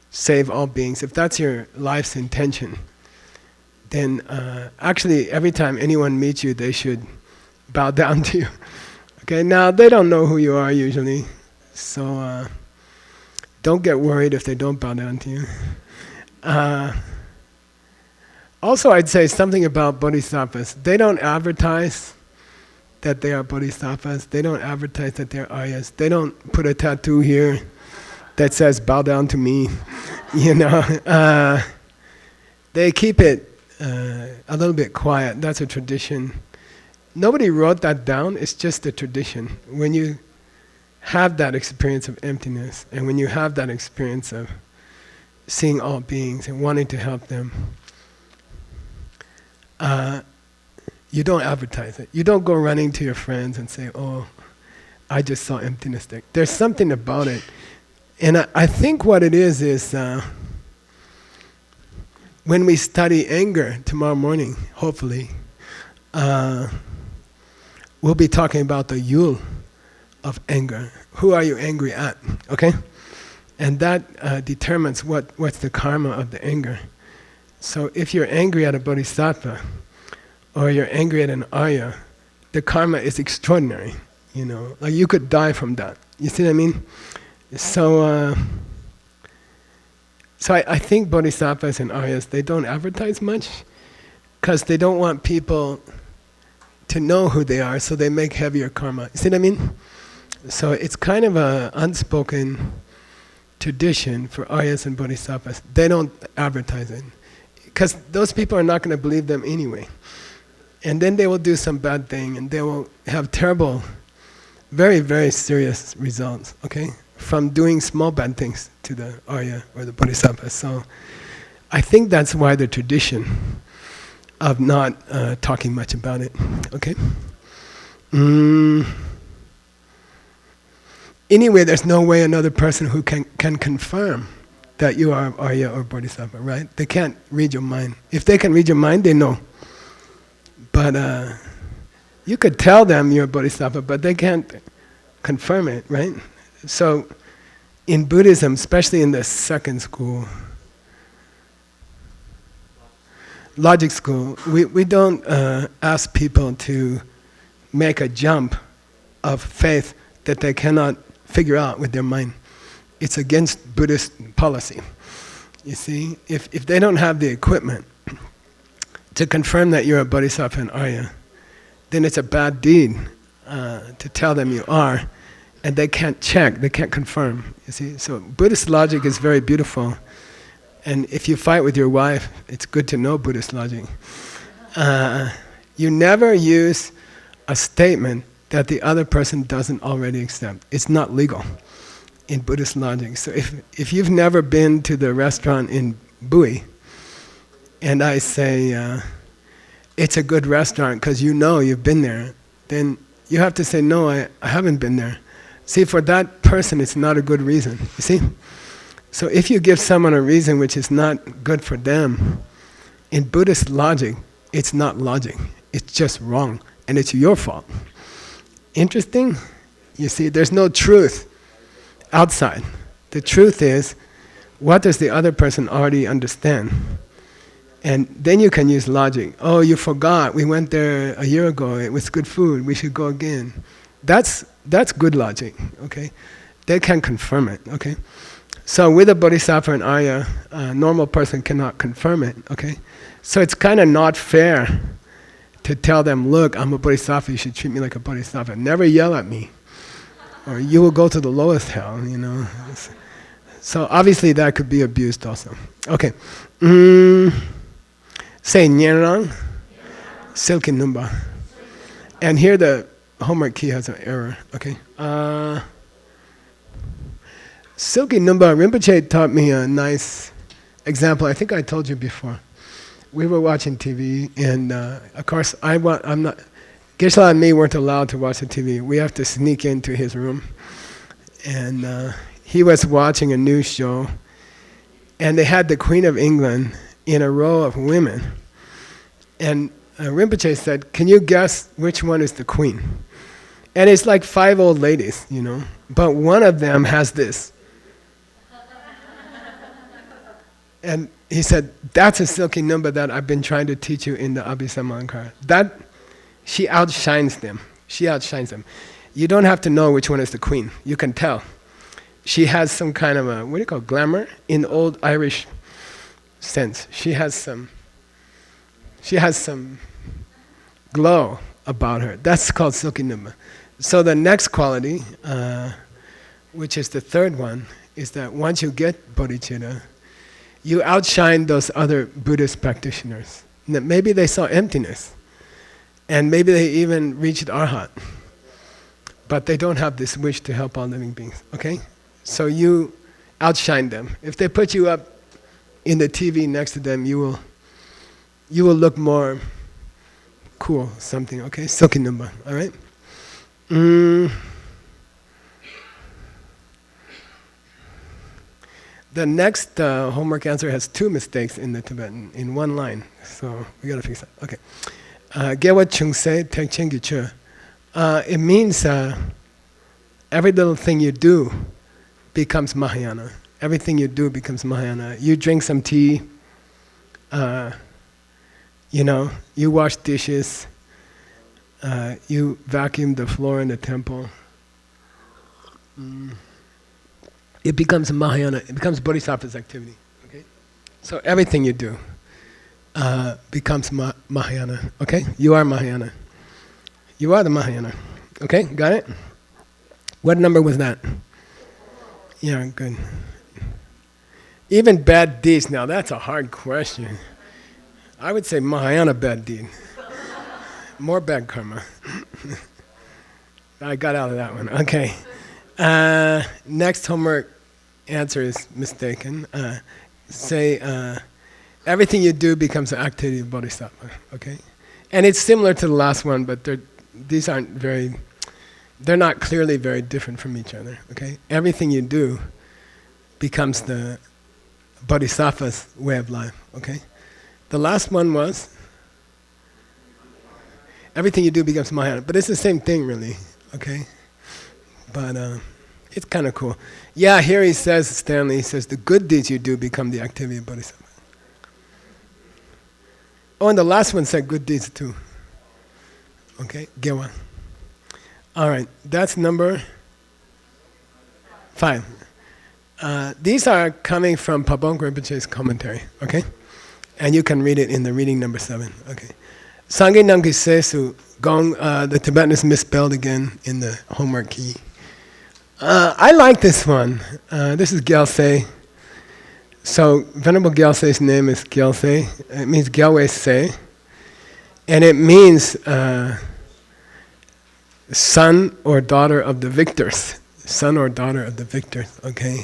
save all beings, if that's your life's intention, then actually every time anyone meets you, they should bow down to you. Okay, now they don't know who you are usually, so don't get worried if they don't bow down to you. Also, I'd say something about bodhisattvas. They don't advertise that they are bodhisattvas. They don't advertise that they're aryas. They don't put a tattoo here that says, bow down to me, you know. They keep it a little bit quiet. That's a tradition. Nobody wrote that down. It's just a tradition. When you have that experience of emptiness, and when you have that experience of seeing all beings and wanting to help them, you don't advertise it. You don't go running to your friends and say, oh, I just saw emptiness there. There's something about it. And I think what it is when we study anger tomorrow morning, hopefully, we'll be talking about the yul of anger. Who are you angry at? Okay? And that determines what's the karma of the anger. So if you're angry at a bodhisattva, or you're angry at an arya, the karma is extraordinary. You know, like you could die from that. You see what I mean? So, I think bodhisattvas and aryas, they don't advertise much, because they don't want people to know who they are, so they make heavier karma. You see what I mean? So it's kind of an unspoken tradition for aryas and bodhisattvas. They don't advertise it, because those people are not going to believe them anyway. And then they will do some bad thing, and they will have terrible, very, very serious results, okay? From doing small bad things to the arya or the bodhisattva. So I think that's why the tradition of not talking much about it, okay? Anyway, there's no way another person who can confirm that you are arya or bodhisattva, right? They can't read your mind. If they can read your mind, they know. But you could tell them you're a bodhisattva, but they can't confirm it, right? So in Buddhism, especially in the second school, logic school, we don't ask people to make a jump of faith that they cannot figure out with their mind. It's against Buddhist policy. You see, if they don't have the equipment to confirm that you're a bodhisattva and arya, then it's a bad deed to tell them you are, and they can't check, they can't confirm, you see. So Buddhist logic is very beautiful, and if you fight with your wife, it's good to know Buddhist logic. You never use a statement that the other person doesn't already accept. It's not legal in Buddhist logic. So if you've never been to the restaurant in Bui, and I say, it's a good restaurant because you know you've been there, then you have to say, no, I haven't been there. See, for that person, it's not a good reason, you see? So if you give someone a reason which is not good for them, in Buddhist logic, it's not logic. It's just wrong, and it's your fault. interesting? You see, there's no truth outside. The truth is, what does the other person already understand? And then you can use logic. Oh, you forgot, we went there a year ago, it was good food, we should go again. That's good logic, okay? They can confirm it, okay? So with a bodhisattva and aria, a normal person cannot confirm it, okay? So it's kind of not fair to tell them, look, I'm a bodhisattva, you should treat me like a bodhisattva. Never yell at me, or you will go to the lowest hell, you know? So obviously that could be abused also. Okay. Say Nyenrang, Silky Numba. And here the homework key has an error, okay? Silky Numba, Rinpoche taught me a nice example. I think I told you before. We were watching TV, and of course, Geshe and me weren't allowed to watch the TV. We have to sneak into his room. And he was watching a news show, and they had the Queen of England in a row of women. And Rinpoche said, can you guess which one is the queen? And it's like 5 old ladies, you know, but one of them has this. And he said, that's a silky number that I've been trying to teach you in the Abhisamankara. That, she outshines them. She outshines them. You don't have to know which one is the queen. You can tell. She has some kind of a, what do you call it, glamour? In old Irish sense. She has some glow about her. That's called silky number. So the next quality, which is the third one, is that once you get bodhicitta, you outshine those other Buddhist practitioners. Maybe they saw emptiness, and maybe they even reached arhat, but they don't have this wish to help all living beings, okay? So you outshine them. If they put you up in the TV next to them, you will look more cool, something, okay? Silky number, all right? The next homework answer has 2 mistakes in the Tibetan, in one line. So we gotta fix that. Okay. Gewa chungse tek chengi che. It means every little thing you do becomes Mahayana. Everything you do becomes Mahayana. You drink some tea, you know, you wash dishes, you vacuum the floor in the temple. It becomes Mahayana, it becomes Bodhisattva's activity. Okay? So everything you do becomes Mahayana. Okay? You are Mahayana. You are the Mahayana. Okay? Got it? What number was that? Yeah, good. Even bad deeds, now that's a hard question. I would say Mahayana bad deed. More bad karma. I got out of that one. Okay. Next homework answer is mistaken. Say everything you do becomes an activity of bodhisattva. Okay, and it's similar to the last one, but these aren't very. They're not clearly very different from each other. Okay, everything you do becomes the bodhisattva's way of life. Okay, the last one was everything you do becomes Mahayana, but it's the same thing really. Okay. But it's kind of cool. Yeah, here he says, Stanley, he says, the good deeds you do become the activity of bodhisattva. Oh, and the last one said good deeds too. Okay, Gewa. All right, that's number 5. These are coming from Pabongka Rinpoche's commentary, okay? And you can read it in the reading number 7, okay? Sangye Namki Sesu Gong, the Tibetan is misspelled again in the homework key. I like this one. This is Gyaltse. So Venerable Gyaltse's name is Gyaltse. It means Gyalwe Se. And it means son or daughter of the victors. Son or daughter of the victors, okay?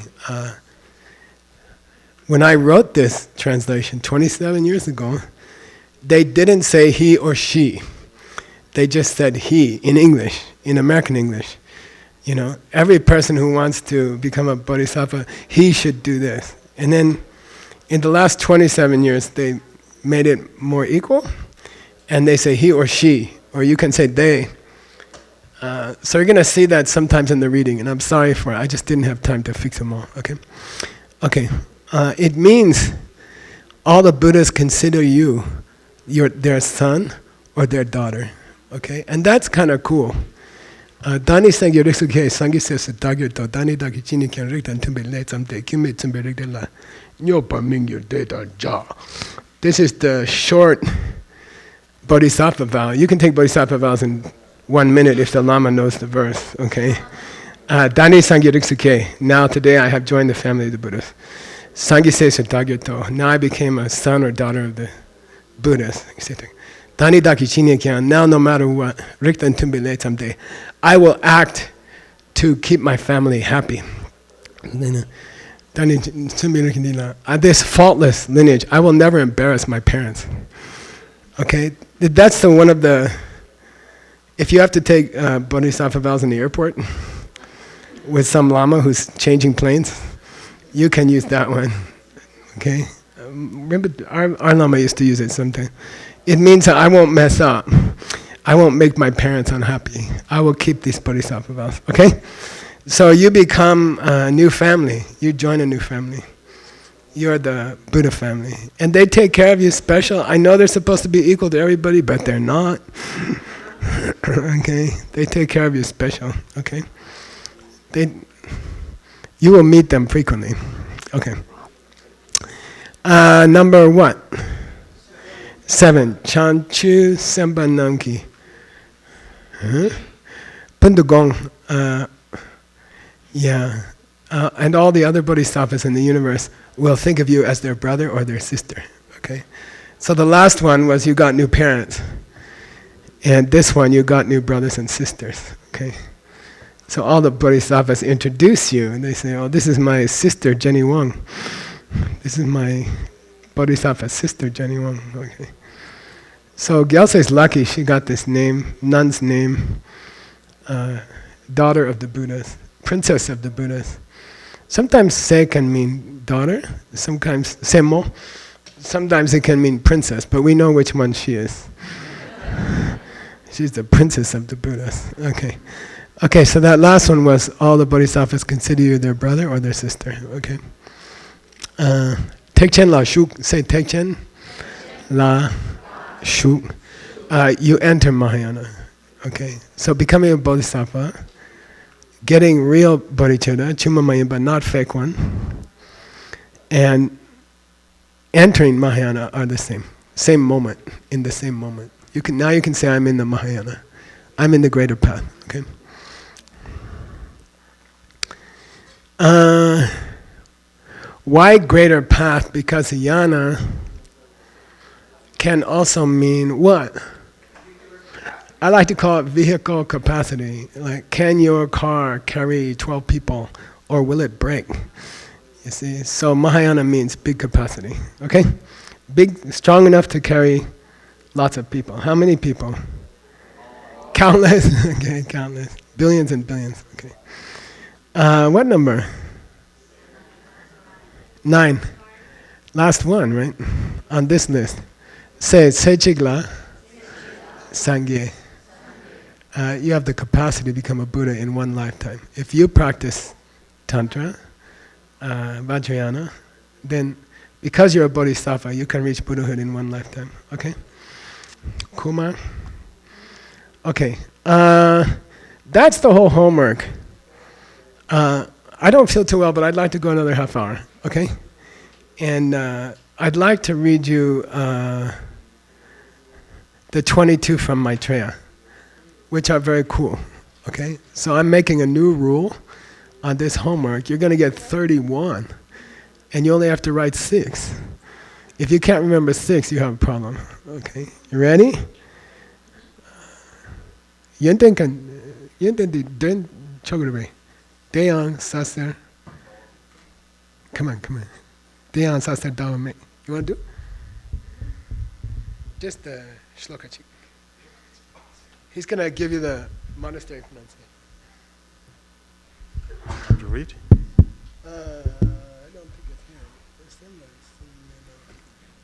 When I wrote this translation 27 years ago, they didn't say he or she. They just said he in English, in American English. You know, every person who wants to become a bodhisattva, he should do this. And then in the last 27 years, they made it more equal. And they say he or she, or you can say they. So you're going to see that sometimes in the reading, and I'm sorry for it. I just didn't have time to fix them all. Okay? Okay. It means all the Buddhas consider you their son or their daughter. Okay? And that's kind of cool. Dani Sangye Riksuke, Sangi says, Dagyoto, Dani Daki Chini can Rik and Timbe late someday, Kimi Timbe Rik de la, Nyopa Mingyo Data Ja. This is the short bodhisattva vow. You can take bodhisattva vows in 1 minute if the lama knows the verse, okay? Dani Sangye Riksuke, now today I have joined the family of the Buddhas. Sangi says, Dagyoto, now I became a son or daughter of the Buddhas. Dani Daki Chini can, now no matter what, Rik and Timbe late someday, I will act to keep my family happy. This faultless lineage, I will never embarrass my parents. Okay, that's one of the. If you have to take bodhisattva vows in the airport with some lama who's changing planes, you can use that one. Okay, remember our lama used to use it sometimes. It means that I won't mess up. I won't make my parents unhappy. I will keep these bodhisattva vows. Okay? So you become a new family. You join a new family. You're the Buddha family. And they take care of you special. I know they're supposed to be equal to everybody, but they're not. Okay? They take care of you special. Okay? You will meet them frequently. Okay. Number what? 7. Chanchu Semba Nanki. Pundugong. And all the other bodhisattvas in the universe will think of you as their brother or their sister. Okay? So the last one was you got new parents. And this one you got new brothers and sisters. Okay? So all the bodhisattvas introduce you and they say, oh, this is my sister Jenny Wang. This is my bodhisattva sister Jenny Wang. Okay. So Gyaltse is lucky she got this name, nun's name, daughter of the Buddhas, princess of the Buddhas. Sometimes se can mean daughter, sometimes semo, sometimes it can mean princess, but we know which one she is. She's the princess of the Buddhas. Okay. Okay, so that last one was all the bodhisattvas consider you their brother or their sister. Okay. Tekchen la shuk, say Tekchen la shuk. You enter Mahayana. Okay. So becoming a bodhisattva, getting real bodhicitta, chuma mayimba, not fake one, and entering Mahayana are the same. Same moment, in the same moment. Now you can say I'm in the Mahayana. I'm in the greater path. Okay. Why greater path? Because yana can also mean what? I like to call it vehicle capacity. Like, can your car carry 12 people or will it break? You see, so Mahayana means big capacity. Okay? Big, strong enough to carry lots of people. How many people? Countless. Okay, countless. Billions and billions. Okay. What number? 9. Last one, right? On this list. Say Sechigla Sangye. You have the capacity to become a Buddha in one lifetime. If you practice Tantra, Vajrayana, then because you're a bodhisattva, you can reach Buddhahood in one lifetime. Okay? Kumar? Okay. That's the whole homework. I don't feel too well, but I'd like to go another half hour. Okay? And I'd like to read you the 22 from Maitreya, which are very cool. Okay? So I'm making a new rule on this homework. You're going to get 31, and you only have to write 6. If you can't remember 6, you have a problem. Okay? You ready? Yenten di den chogurbe. Deyan saser. Come on. Deyan saser dawame. You want to do? Just the shloka. He's going to give you the monastery pronunciation. Did you read? I don't think it's here. It's in there.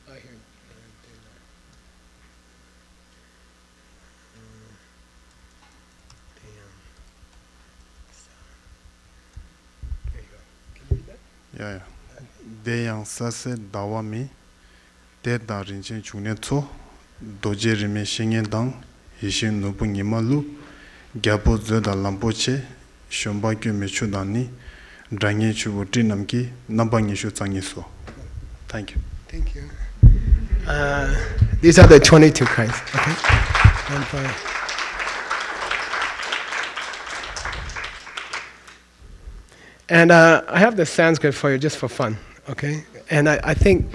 Oh, here. Yeah. Deyang sase dawami de darinchen chune tso doje rime shingen dang yishin nubu nimalu gyapo zoda lampoche shomba kyo mechu dani drangi chu namki nambangi shu tsangi so. Thank you. Thank you. These are the 22 kinds. Okay. And I have the Sanskrit for you just for fun. Okay. And I think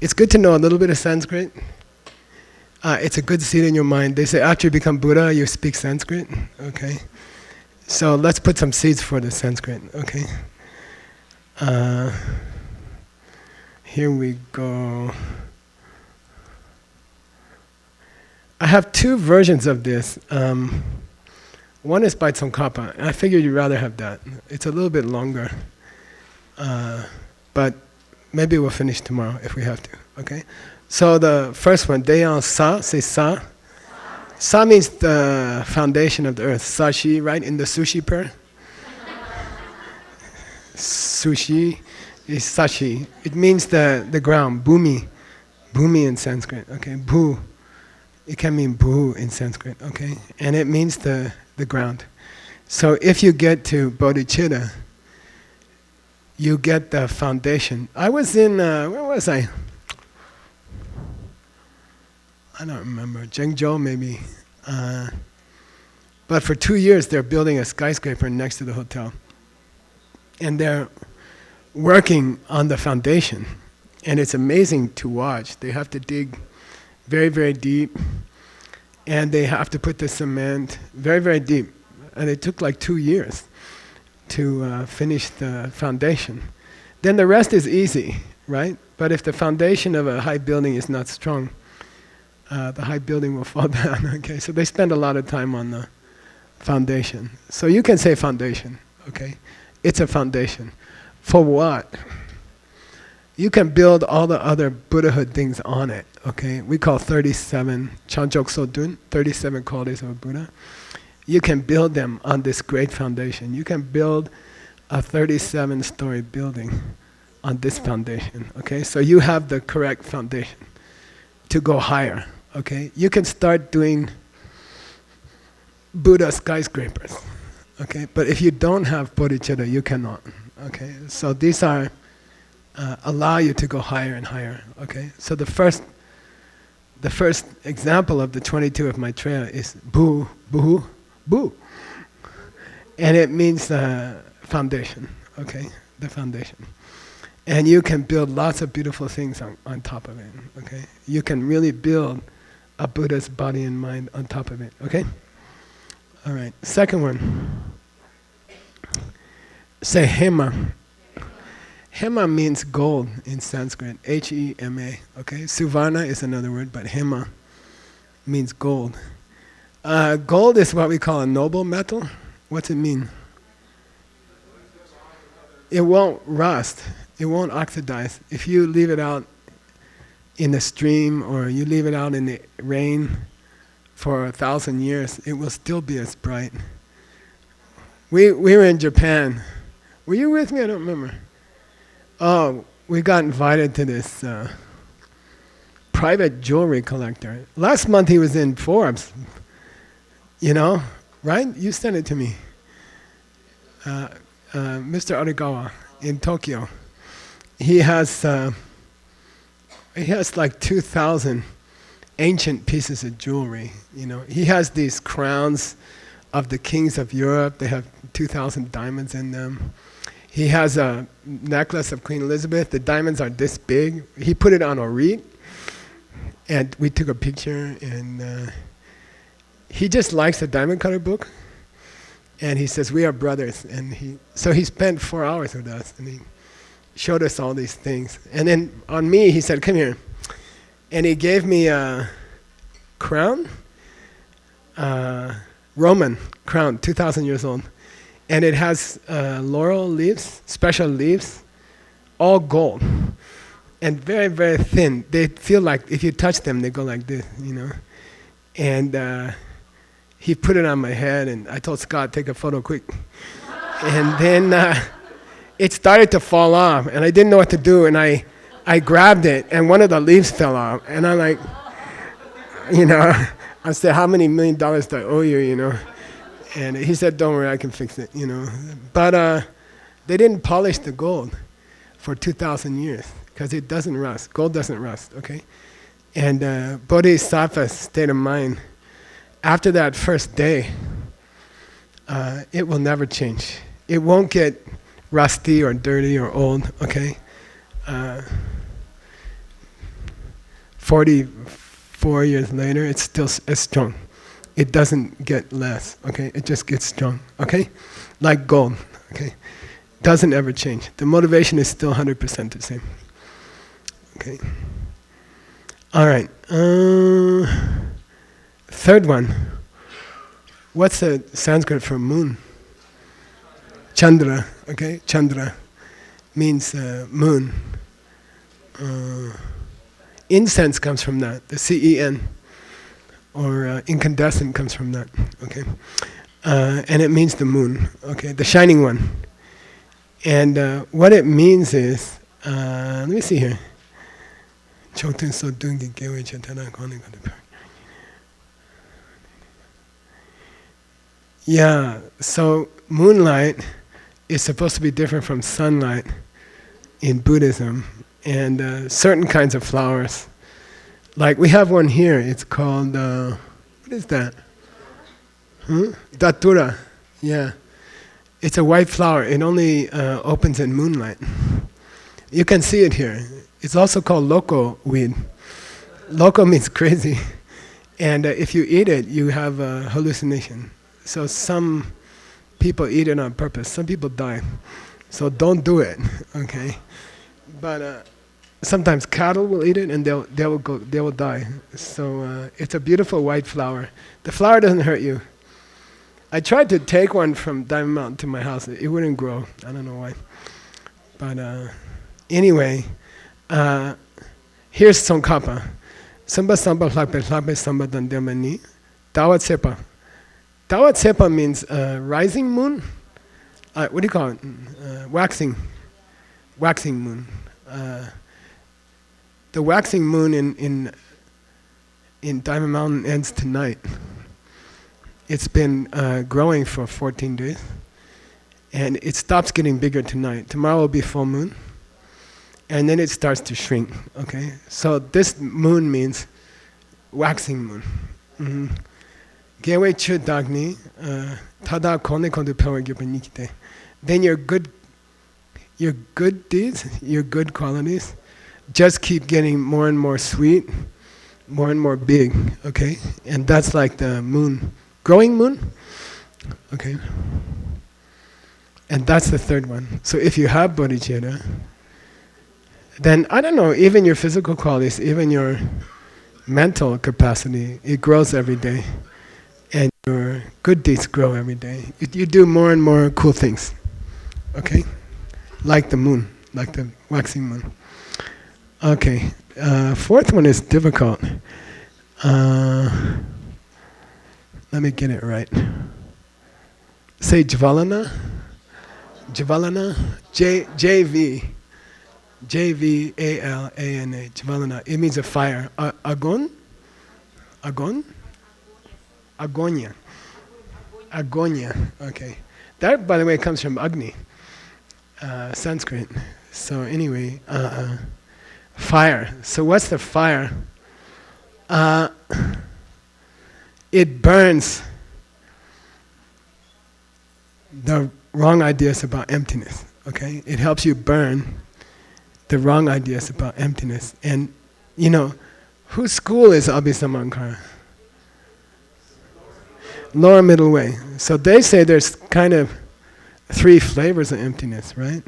it's good to know a little bit of Sanskrit. It's a good seed in your mind. They say after you become Buddha, you speak Sanskrit. Okay. So let's put some seeds for the Sanskrit. Okay. Here we go. I have two versions of this. One is by Tsongkapa, and I figured you'd rather have that. It's a little bit longer, but maybe we'll finish tomorrow if we have to. Okay. So the first one, Deyan Sa, say Sa. Sa means the foundation of the earth. Sashi, right in the sushi prayer. Sushi is Sashi. It means the ground, Bhumi. Bhumi in Sanskrit. Okay. Bhu. It can mean Bhu in Sanskrit. Okay. And it means the ground. So if you get to bodhichitta, you get the foundation. I was in, where was I? I don't remember, Zhengzhou maybe. But for 2 years they're building a skyscraper next to the hotel. And they're working on the foundation. And it's amazing to watch. They have to dig very, very deep. And they have to put the cement very, very deep. And it took like 2 years to finish the foundation. Then the rest is easy, right? But if the foundation of a high building is not strong, the high building will fall down. Okay, so they spend a lot of time on the foundation. So you can say foundation, okay? It's a foundation. For what? You can build all the other Buddhahood things on it, okay? We call 37 Chanchok Sodun, 37 qualities of a Buddha. You can build them on this great foundation. You can build a 37-story building on this foundation, okay? So you have the correct foundation to go higher, okay? You can start doing Buddha skyscrapers, okay? But if you don't have bodhicitta, you cannot, okay? So these are allow you to go higher and higher, okay? So the first example of the 22 of Maitreya is Bu, Buhu, Bu. And it means foundation, okay? The foundation. And you can build lots of beautiful things on top of it, okay? You can really build a Buddha's body and mind on top of it, okay? All right, second one. Say Hema. Hema means gold in Sanskrit, H-E-M-A, okay? Suvarna is another word, but Hema means gold. Gold is what we call a noble metal. What's it mean? It won't rust. It won't oxidize. If you leave it out in the stream or you leave it out in the rain for 1,000 years, it will still be as bright. We were in Japan. Were you with me? I don't remember. Oh, we got invited to this private jewelry collector. Last month he was in Forbes. You know, right? You sent it to me. Mr. Arigawa in Tokyo. He has like 2,000 ancient pieces of jewelry. You know, he has these crowns of the kings of Europe. They have 2,000 diamonds in them. He has a necklace of Queen Elizabeth. The diamonds are this big. He put it on a reed, and we took a picture. And he just likes the diamond cutter book. And he says, we are brothers. And so he spent 4 hours with us, and he showed us all these things. And then on me, he said, come here. And he gave me a crown, Roman crown, 2,000 years old. And it has laurel leaves, special leaves, all gold. And very, very thin. They feel like if you touch them, they go like this, you know. And he put it on my head, and I told Scott, take a photo quick. And then it started to fall off, and I didn't know what to do, and I grabbed it, and one of the leaves fell off, and I'm like, I said, how many $1 million do I owe you, And he said, don't worry, I can fix it, But they didn't polish the gold for 2,000 years, because it doesn't rust. Gold doesn't rust, okay? And bodhisattva state of mind, after that first day, it will never change. It won't get rusty or dirty or old, okay? 44 years later, it's still as strong. It doesn't get less, okay? It just gets strong, okay? Like gold, okay? Doesn't ever change. The motivation is still 100% the same, okay? All right, third one. What's the Sanskrit for moon? Chandra, okay? Chandra means moon. Incense comes from that, the C-E-N, or incandescent comes from that, okay? And it means the moon, okay? The shining one. And what it means is, let me see here. Yeah, so moonlight is supposed to be different from sunlight in Buddhism, and certain kinds of flowers. Like we have one here, it's called, what is that? Datura, yeah. It's a white flower, it only opens in moonlight. You can see it here. It's also called loco weed. Loco means crazy. And if you eat it, you have a hallucination. So some people eat it on purpose. Some people die. So don't do it, okay? But sometimes cattle will eat it and they will die. So it's a beautiful white flower. The flower doesn't hurt you. I tried to take one from Diamond Mountain to my house. It wouldn't grow. I don't know why. But anyway, here's Tsongkapa. Samba samba hlape hlape samba dandemani. Dawat sepa. Dawat sepa means rising moon. What do you call it? Waxing moon. The waxing moon in Diamond Mountain ends tonight. It's been growing for 14 days, and it stops getting bigger tonight. Tomorrow will be full moon, and then it starts to shrink, okay? So this moon means waxing moon. Gewe chu dagni, tada kone kondu power gipanikite. Then your good deeds, your good qualities, just keep getting more and more sweet, more and more big, okay? And that's like the moon. Growing moon, okay, and that's the third one. So if you have bodhicitta, then I don't know, even your physical qualities, even your mental capacity, it grows every day, and your good deeds grow every day. You do more and more cool things, okay, like the moon, like the waxing moon. Okay, fourth one is difficult. Let me get it right. Say Jvalana. Jvalana. J-V-A-L-A-N-A. Jvalana. It means a fire. Agon? Agon? Agonia. Agonia. Okay. That, by the way, comes from Agni, Sanskrit. So anyway, fire. So what's the fire? It burns the wrong ideas about emptiness, okay? It helps you burn the wrong ideas about emptiness. And, whose school is Abhisamankara? Lower middle way. So they say there's kind of 3 flavors of emptiness, right?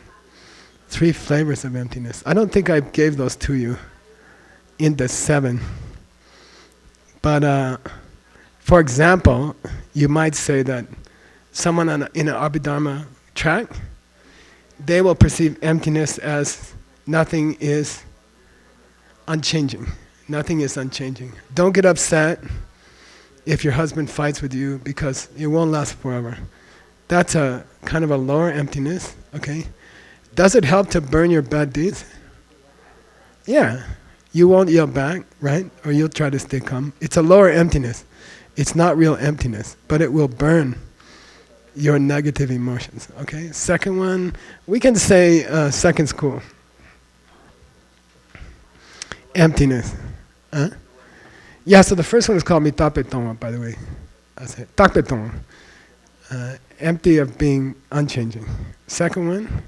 3 flavors of emptiness. I don't think I gave those to you in the 7. But, for example, you might say that someone in an Abhidharma track, they will perceive emptiness as nothing is unchanging. Nothing is unchanging. Don't get upset if your husband fights with you because it won't last forever. That's a kind of a lower emptiness, okay? Does it help to burn your bad deeds? Yeah. You won't yell back, right? Or you'll try to stay calm. It's a lower emptiness. It's not real emptiness, but it will burn your negative emotions, okay? Second one, we can say second school. Emptiness. Huh? Yeah, so the first one is called Mitapetong, by the way. I say Takpetong. Empty of being unchanging. Second one,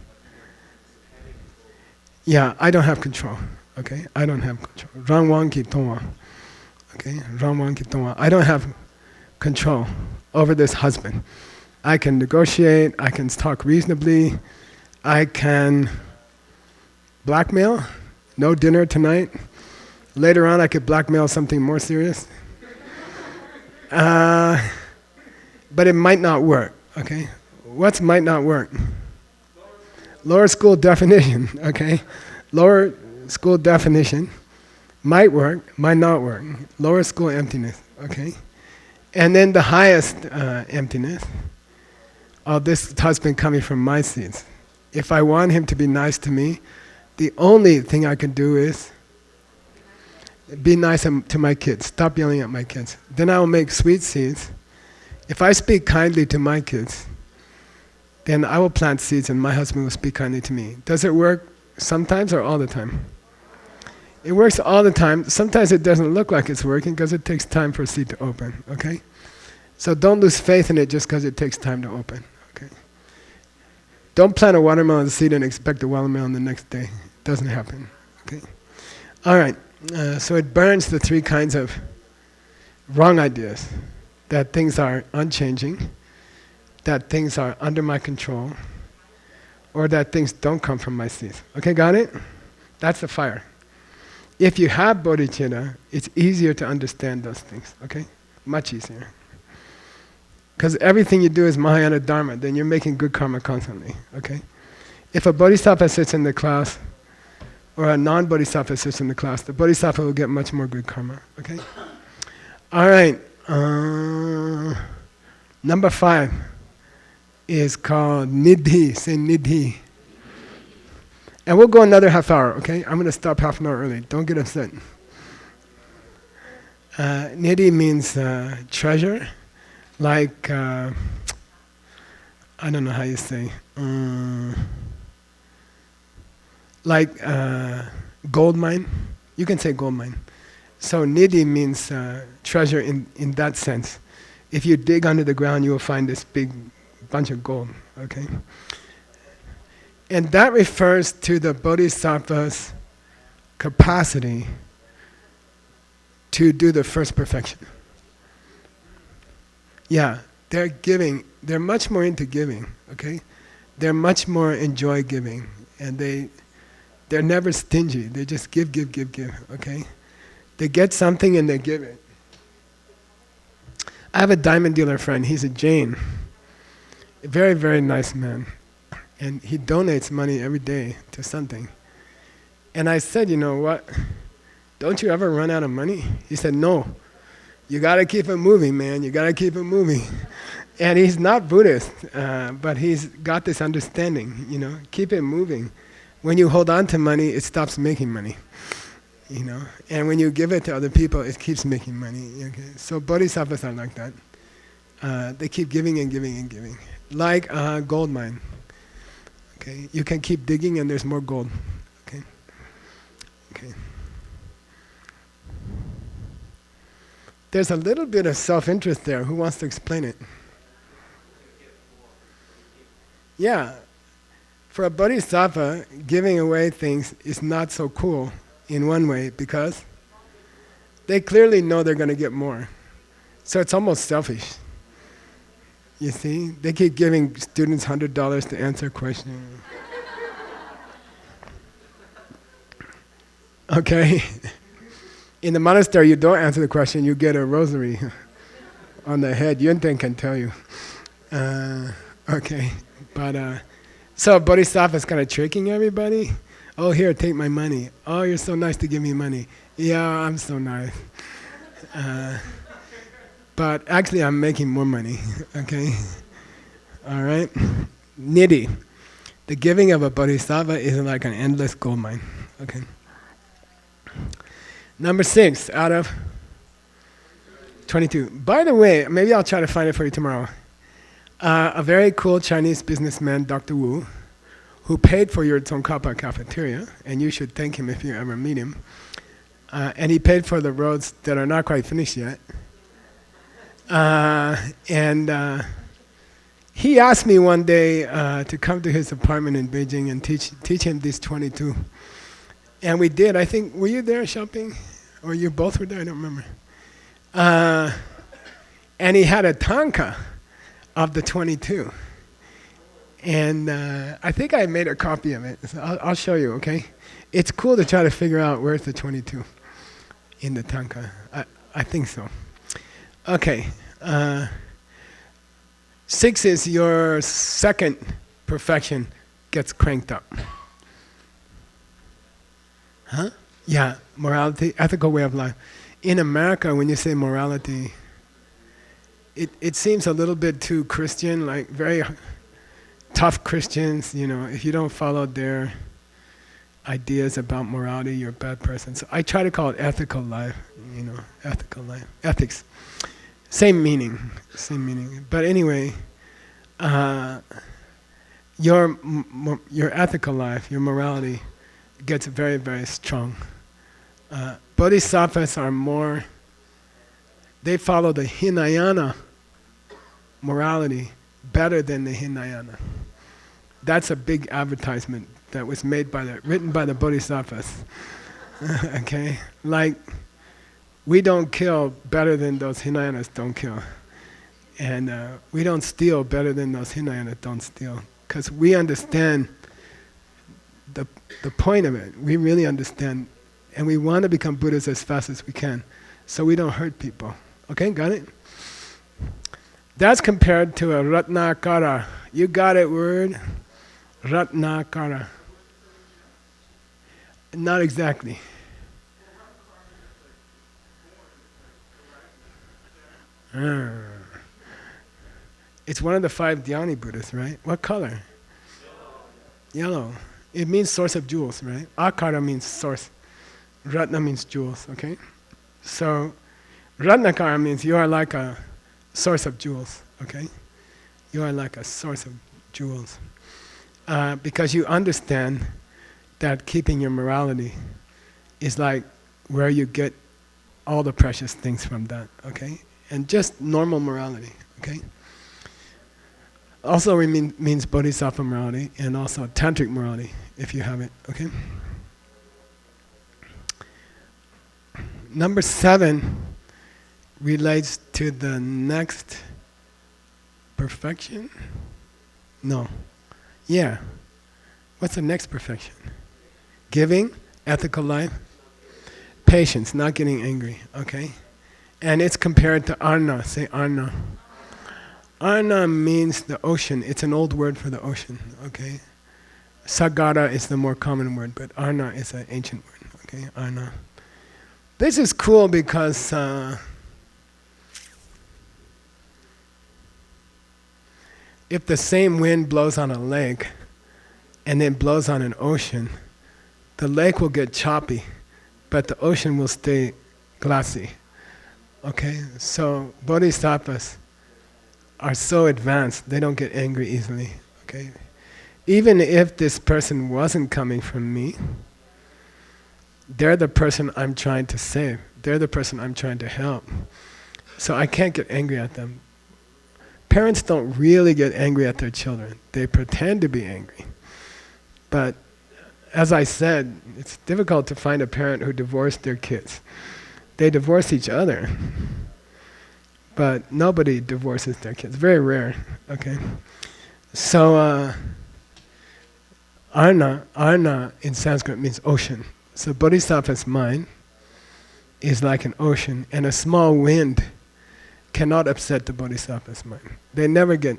yeah, I don't have control. Okay, I don't have control. Rangwang ki tongwa. Okay, Rangwang ki tongwa. I don't have control over this husband. I can negotiate, I can talk reasonably, I can blackmail, no dinner tonight. Later on I could blackmail something more serious. But it might not work, okay? What might not work? Lower school definition, okay? Lower school definition might work, might not work. Lower school emptiness, okay? And then the highest emptiness, this husband coming from my seeds. If I want him to be nice to me, the only thing I can do is be nice to my kids, stop yelling at my kids. Then I will make sweet seeds. If I speak kindly to my kids, then I will plant seeds and my husband will speak kindly to me. Does it work sometimes or all the time? It works all the time. Sometimes it doesn't look like it's working because it takes time for a seed to open, okay? So don't lose faith in it just because it takes time to open, okay? Don't plant a watermelon seed and expect a watermelon the next day. It doesn't happen, okay? All right, so it burns the three kinds of wrong ideas. That things are unchanging, that things are under my control, or that things don't come from my seeds. Okay, got it? That's the fire. If you have bodhicitta, it's easier to understand those things, okay? Much easier. Because everything you do is Mahayana Dharma, then you're making good karma constantly, okay? If a bodhisattva sits in the class, or a non-bodhisattva sits in the class, the bodhisattva will get much more good karma, okay? All right, number 5 is called Nidhi, say Nidhi. And we'll go another half hour, okay? I'm going to stop half an hour early, don't get upset. Nidhi means treasure, like, I don't know how you say, like gold mine. You can say gold mine. So Nidhi means treasure in that sense. If you dig under the ground, you will find this big bunch of gold, okay? And that refers to the bodhisattva's capacity to do the first perfection. Yeah, they're giving, they're much more into giving, okay? They're much more enjoy giving, and they're never stingy, they just give, okay? They get something and they give it. I have a diamond dealer friend, he's a Jain, a very, very nice man. And he donates money every day to something. And I said, you know what, don't you ever run out of money? He said, no, you gotta keep it moving, man, you gotta keep it moving. And he's not Buddhist, but he's got this understanding, you know, keep it moving. When you hold on to money, it stops making money, you know. And when you give it to other people, it keeps making money, okay? So bodhisattvas are like that. They keep giving and giving and giving. Like a gold mine. Okay, you can keep digging and there's more gold. Okay. Okay. There's a little bit of self-interest there. Who wants to explain it? Yeah. For a bodhisattva, giving away things is not so cool in one way because they clearly know they're going to get more. So it's almost selfish. You see, they keep giving students $100 to answer questions. Okay? In the monastery, you don't answer the question, you get a rosary on the head. Yunten can tell you. Okay, but so Bodhisattva is kind of tricking everybody. Oh, here, take my money. Oh, you're so nice to give me money. Yeah, I'm so nice. But actually I'm making more money, okay? All right? Nidhi. The giving of a bodhisattva is like an endless gold mine. Okay. Number 6 out of 22. By the way, maybe I'll try to find it for you tomorrow. A very cool Chinese businessman, Dr. Wu, who paid for your Tsongkapa cafeteria, and you should thank him if you ever meet him. And he paid for the roads that are not quite finished yet. He asked me one day to come to his apartment in Beijing and teach him these 22. And we did. I think, were you there shopping? Or you both were there? I don't remember. And he had a tanka of the 22. And I think I made a copy of it. So I'll show you, okay? It's cool to try to figure out where's the 22 in the tanka. I think so. Okay. 6 is your second perfection gets cranked up. Huh? Yeah, morality, ethical way of life. In America, when you say morality, it seems a little bit too Christian, like very tough Christians, you know, if you don't follow their ideas about morality, you're a bad person. So I try to call it ethical life, you know, ethical life, ethics. Same meaning. But anyway, your ethical life, your morality gets very, very strong. Bodhisattvas are more, they follow the Hinayana morality better than the Hinayana. That's a big advertisement that was written by the Bodhisattvas. Okay? Like, we don't kill better than those Hinayanas don't kill. And we don't steal better than those Hinayanas don't steal. Because we understand the point of it. We really understand. And we want to become Buddhas as fast as we can. So we don't hurt people. Okay, got it? That's compared to a Ratnakara. You got it, word? Ratnakara. Not exactly. It's one of the 5 Dhyani Buddhas, right? What color? Yellow. It means source of jewels, right? Akara means source. Ratna means jewels, okay? So, Ratnakara means you are like a source of jewels, okay? You are like a source of jewels. Because you understand that keeping your morality is like where you get all the precious things from that, okay? And just normal morality, okay? Also means bodhisattva morality and also tantric morality, if you have it, okay? Number 7 relates to the next perfection? No. Yeah. What's the next perfection? Giving, ethical life, patience, not getting angry, okay? And it's compared to arna. Say arna. Arna means the ocean. It's an old word for the ocean, okay? Sagara is the more common word, but arna is an ancient word, okay? Arna. This is cool because if the same wind blows on a lake and then blows on an ocean, the lake will get choppy, but the ocean will stay glassy. Okay, so bodhisattvas are so advanced, they don't get angry easily. Okay, even if this person wasn't coming from me, they're the person I'm trying to save. They're the person I'm trying to help. So I can't get angry at them. Parents don't really get angry at their children. They pretend to be angry. But as I said, it's difficult to find a parent who divorced their kids. They divorce each other, but nobody divorces their kids. Very rare, okay? So, arna in Sanskrit means ocean. So bodhisattva's mind is like an ocean, and a small wind cannot upset the bodhisattva's mind. They never get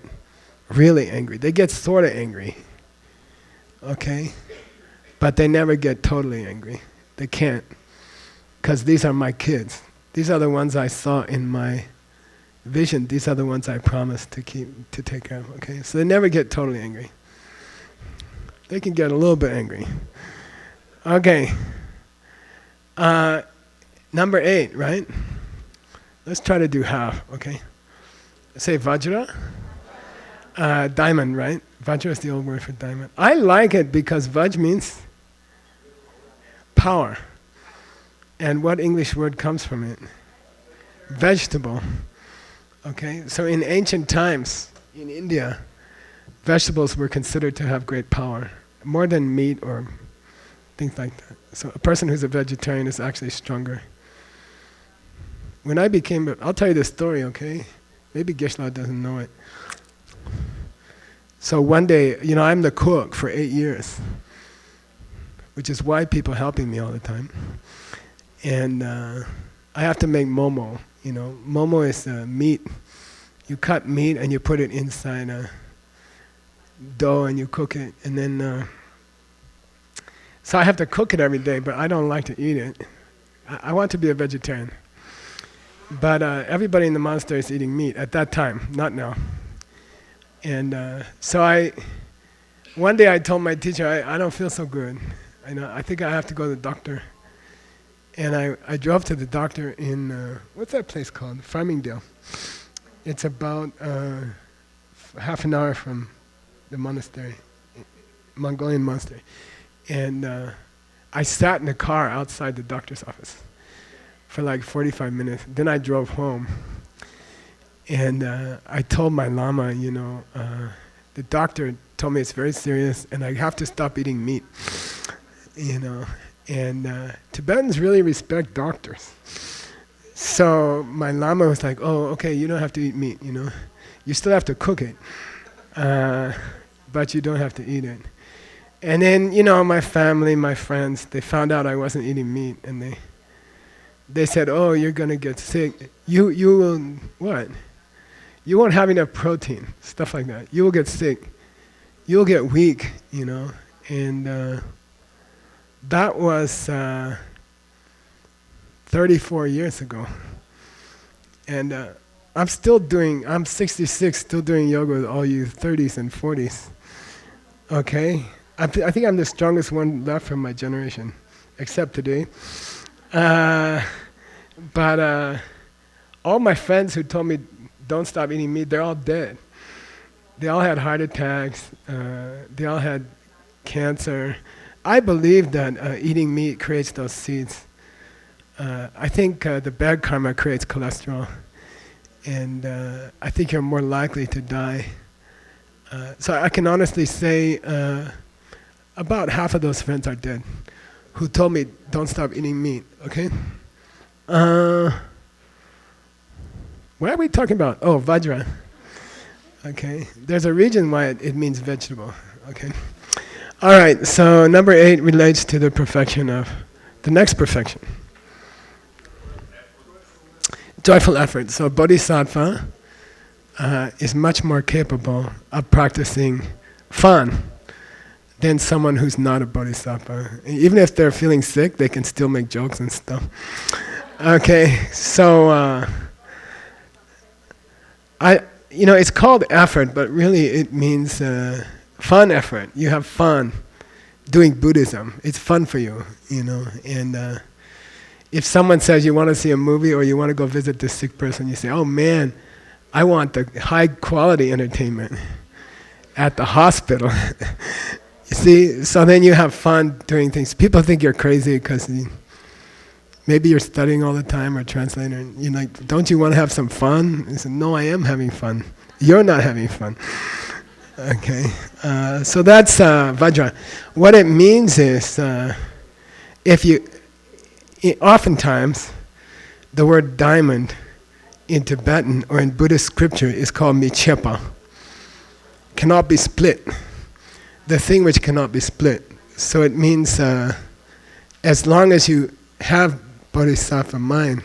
really angry. They get sort of angry, okay? But they never get totally angry. They can't. Because these are my kids. These are the ones I saw in my vision. These are the ones I promised to take care of, okay? So they never get totally angry. They can get a little bit angry. Okay. Number 8, right? Let's try to do half, okay? Say Vajra. Diamond, right? Vajra is the old word for diamond. I like it because Vaj means power. And what English word comes from it? Vegetable. Okay, so in ancient times, in India, vegetables were considered to have great power, more than meat or things like that. So a person who's a vegetarian is actually stronger. When I became, I'll tell you the story, okay? Maybe Geshe doesn't know it. So one day, I'm the cook for 8 years, which is why people helping me all the time. And I have to make momo. Momo is meat. You cut meat and you put it inside a dough and you cook it. And then, so I have to cook it every day, but I don't like to eat it. I want to be a vegetarian. But everybody in the monastery is eating meat at that time, not now. And so one day I told my teacher, I don't feel so good. I think I have to go to the doctor. And I drove to the doctor in, what's that place called? Farmingdale. It's about half an hour from the monastery, Mongolian monastery. And I sat in the car outside the doctor's office for like 45 minutes. Then I drove home. And I told my lama, the doctor told me it's very serious and I have to stop eating meat, And Tibetans really respect doctors. So my lama was like, oh, okay, you don't have to eat meat, You still have to cook it, but you don't have to eat it. And then, my family, my friends, they found out I wasn't eating meat and they said, oh, you're going to get sick. You will, what? You won't have enough protein, stuff like that. You will get sick. You'll get weak, And that was 34 years ago. And I'm 66, still doing yoga with all you 30s and 40s. Okay? I think I'm the strongest one left from my generation, except today. But all my friends who told me don't stop eating meat, they're all dead. They all had heart attacks. They all had cancer. I believe that eating meat creates those seeds. I think the bad karma creates cholesterol. And I think you're more likely to die. So I can honestly say about half of those friends are dead who told me don't stop eating meat, okay? What are we talking about? Oh, Vajra. Okay, there's a reason why it means vegetable, okay? All right, so number 8 relates to the perfection of the next perfection. Joyful effort. So bodhisattva is much more capable of practicing fun than someone who's not a bodhisattva. Even if they're feeling sick, they can still make jokes and stuff. Okay, so it's called effort, but really it means fun effort. You have fun doing Buddhism. It's fun for you, And if someone says you want to see a movie or you want to go visit this sick person, you say, oh man, I want the high quality entertainment at the hospital. You see, so then you have fun doing things. People think you're crazy because maybe you're studying all the time or translating. You're like, don't you want to have some fun? I said, no, I am having fun. You're not having fun. Okay, so that's Vajra. What it means is, oftentimes, the word diamond in Tibetan or in Buddhist scripture is called michepa. Cannot be split. The thing which cannot be split. So it means as long as you have bodhisattva mind,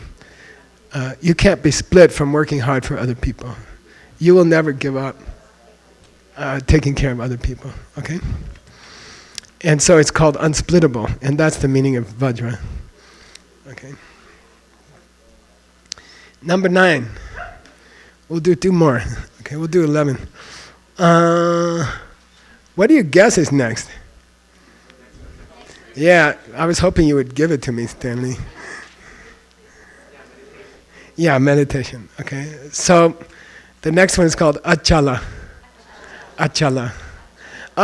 you can't be split from working hard for other people. You will never give up taking care of other people, okay? And so it's called unsplittable, and that's the meaning of Vajra. Okay. Number 9. We'll do 2 more. Okay, we'll do 11. What do you guess is next? Yeah, I was hoping you would give it to me, Stanley. Yeah, meditation. Okay. So the next one is called achala. Achala.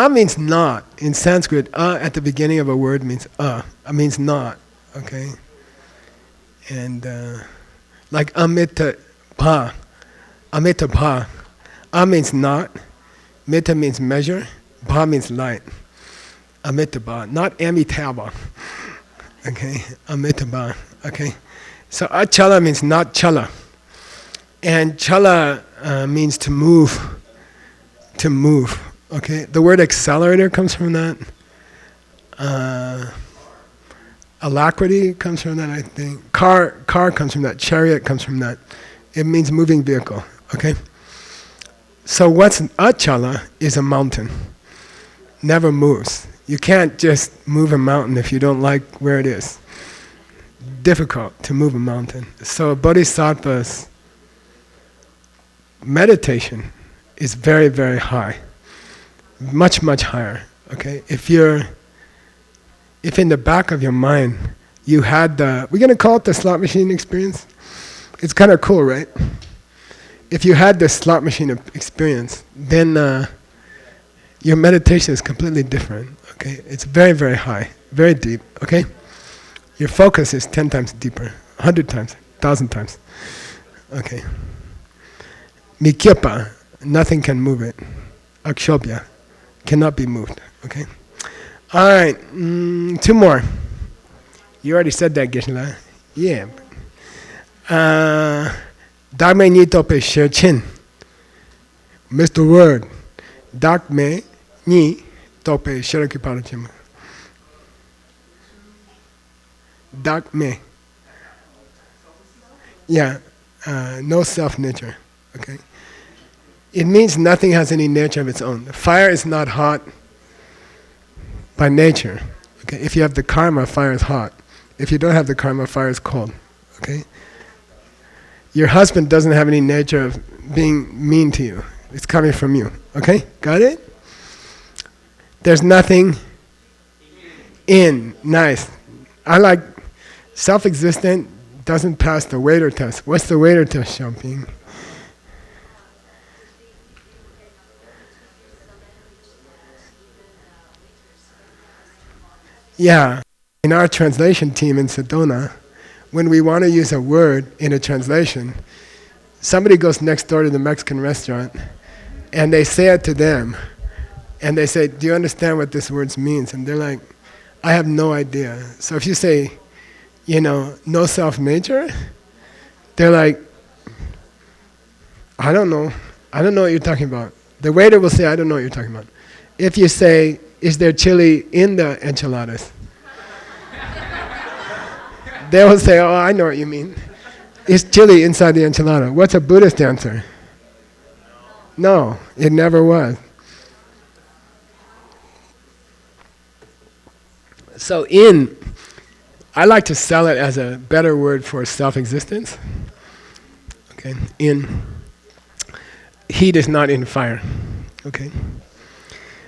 Means not. In Sanskrit, at the beginning of a word means means not. Okay. And like amita pa. Amita pa. Means not. Mita means measure. Pa means light. Amitabha, not Amitabha. Okay, Amitabha. Okay, so achala means not chala, and chala means to move. To move. Okay, the word accelerator comes from that. Alacrity comes from that, I think. Car comes from that. Chariot comes from that. It means moving vehicle. Okay. So what's achala is a mountain. Never moves. You can't just move a mountain if you don't like where it is. Difficult to move a mountain. So a bodhisattva's meditation is very, very high. Much, much higher. Okay? If in the back of your mind you had we're going to call it the slot machine experience. It's kind of cool, right? If you had the slot machine experience, then your meditation is completely different. Okay, it's very, very high, very deep. Okay, your focus is 10 times deeper, 100 times, 1,000 times. Okay. Mikyepa, nothing can move it. Akshobhya, cannot be moved. Okay. All right, 2 more. You already said that, Geshe. Yeah. Dharma ni tope Tharchin. Mr. Word. Dharma ni tope Tharchin. Dharma. Yeah. No self-nature. Okay. It means nothing has any nature of its own. Fire is not hot by nature. Okay. If you have the karma, fire is hot. If you don't have the karma, fire is cold. Okay. Your husband doesn't have any nature of being mean to you. It's coming from you. Okay? Got it? There's nothing in. Nice. I like self-existent doesn't pass the waiter test. What's the waiter test, Xiaoping? Yeah. In our translation team in Sedona, when we want to use a word in a translation, somebody goes next door to the Mexican restaurant and they say it to them. And they say, do you understand what this word means? And they're like, I have no idea. So if you say, no self-nature, they're like, I don't know. I don't know what you're talking about. The waiter will say, I don't know what you're talking about. If you say, is there chili in the enchiladas? They will say, oh, I know what you mean. Is chili inside the enchilada? What's a Buddhist answer? No, it never was. So I like to sell it as a better word for self-existence. Okay, heat is not in fire. Okay.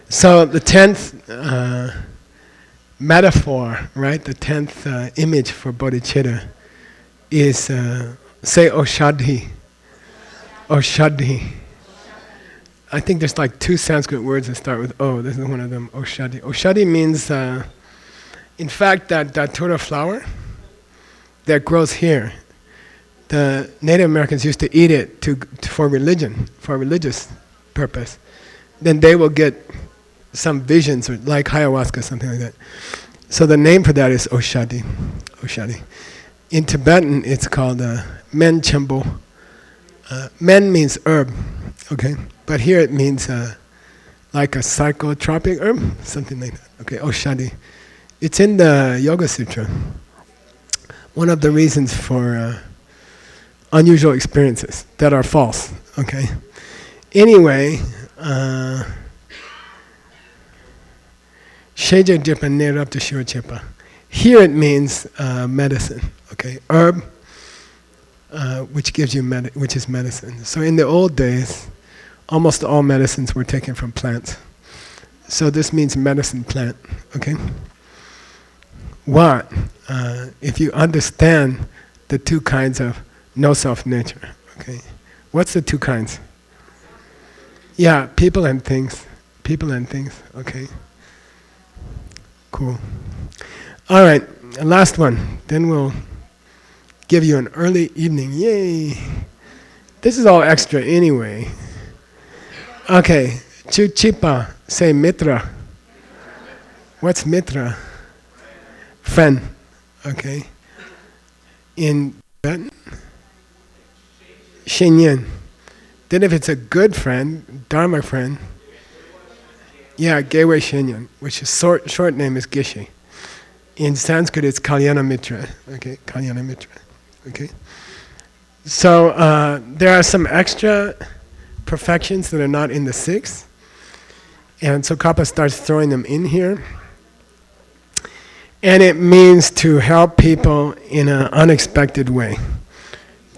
So the 10th metaphor, right? The 10th image for bodhicitta is say Oshadhi. Oshadhi. I think there's like 2 Sanskrit words that start with O. This is one of them. Oshadhi. Oshadhi means, in fact, that datura flower that grows here. The Native Americans used to eat it for religion, for a religious purpose. Then they will get some visions, or like ayahuasca, something like that. So the name for that is Oshadhi. Oshadhi. In Tibetan, it's called Men Chembo. Men means herb, okay? But here it means like a psychotropic herb, something like that. Okay, Oshadhi. It's in the Yoga Sutra. One of the reasons for unusual experiences that are false, okay? Anyway, Sheje Jipa Nerapta Shivachepa. Here it means medicine, okay? Herb, which gives you which is medicine. So in the old days, almost all medicines were taken from plants. So this means medicine plant, okay? what if you understand the two kinds of no self nature. Okay, what's the two kinds? Yeah, people and things. People and things. Okay. Cool. All right, last one. Then we'll give you an early evening. Yay! This is all extra anyway. Okay, Chuchipa, say mitra. What's mitra? Friend. Okay. In Tibetan, Shenyan. Then if it's a good friend, Dharma friend, yeah, Gewe Shenyan, which is short name is Geshe. In Sanskrit, it's Kalyana Mitra. Okay, Kalyana Mitra. Okay. So there are some extra perfections that are not in the six, and so Tsongkapa starts throwing them in here. And it means to help people in an unexpected way.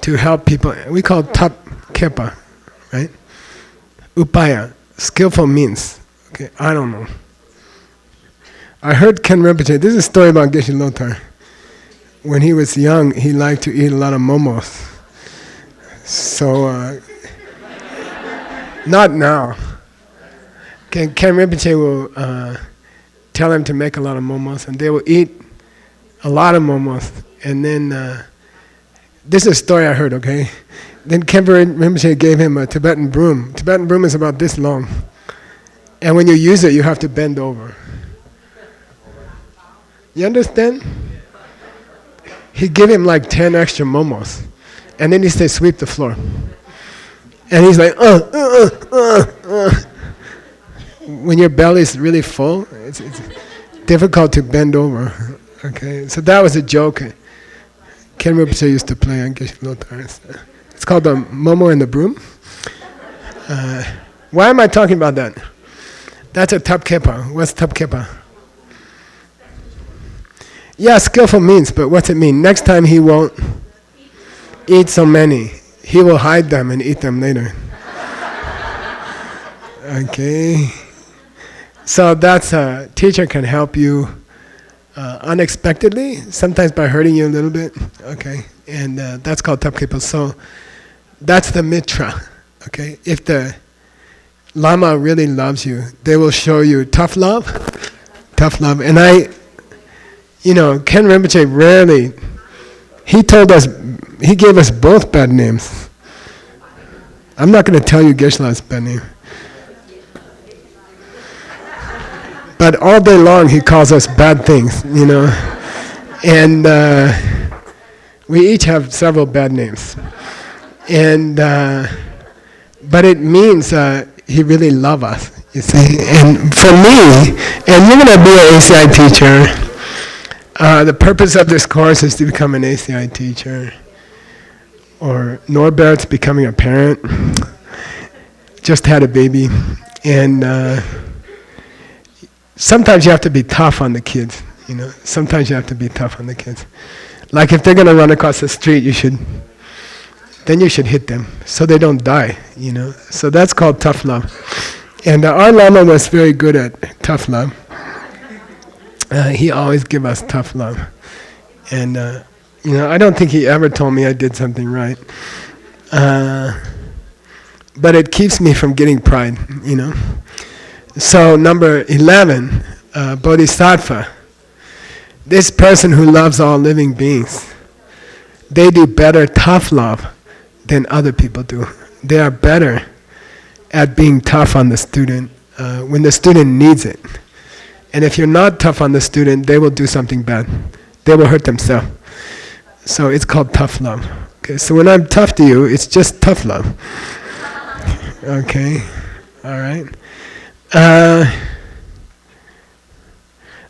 To help people, we call it tap kepa, right? Upaya, skillful means. Okay, I don't know. I heard Khen Rinpoche, this is a story about Geshe Lothar. When he was young, he liked to eat a lot of momos. So, not now. Khen Rinpoche will tell him to make a lot of momos, and they will eat a lot of momos. And then, this is a story I heard, okay? Then Khen Rinpoche gave him a Tibetan broom. Tibetan broom is about this long. And when you use it, you have to bend over. You understand? He gave him like 10 extra momos. And then he said, sweep the floor. And he's like, When your belly is really full, it's difficult to bend over. Okay, so that was a joke Khen Rinpoche used to play on Geshe Lothar. It's called the Momo and the Broom. Why am I talking about that? That's a Tap Kepa. What's Tap Kepa? Yeah, skillful means, but what's it mean? Next time he won't eat so many. He will hide them and eat them later. Okay. So that's a teacher can help you unexpectedly, sometimes by hurting you a little bit. Okay, and that's called Tap Kepa. So that's the mitra. Okay, if the lama really loves you, they will show you tough love. And Khen Rinpoche rarely, he gave us both bad names. I'm not going to tell you Geshe-la's bad name. But all day long he calls us bad things, And we each have several bad names. And but it means he really loves us, you see. And for me, and you're going to be an ACI teacher, the purpose of this course is to become an ACI teacher. Or Norbert's becoming a parent, just had a baby. And sometimes you have to be tough on the kids, Sometimes you have to be tough on the kids. Like if they're going to run across the street, you should hit them so they don't die, So that's called tough love. And our Lama was very good at tough love. He always give us tough love. And, I don't think he ever told me I did something right. But it keeps me from getting pride, So number 11, bodhisattva. This person who loves all living beings, they do better tough love than other people do. They are better at being tough on the student when the student needs it. And if you're not tough on the student, they will do something bad. They will hurt themselves. So it's called tough love. Okay, so when I'm tough to you, it's just tough love. Okay, all right.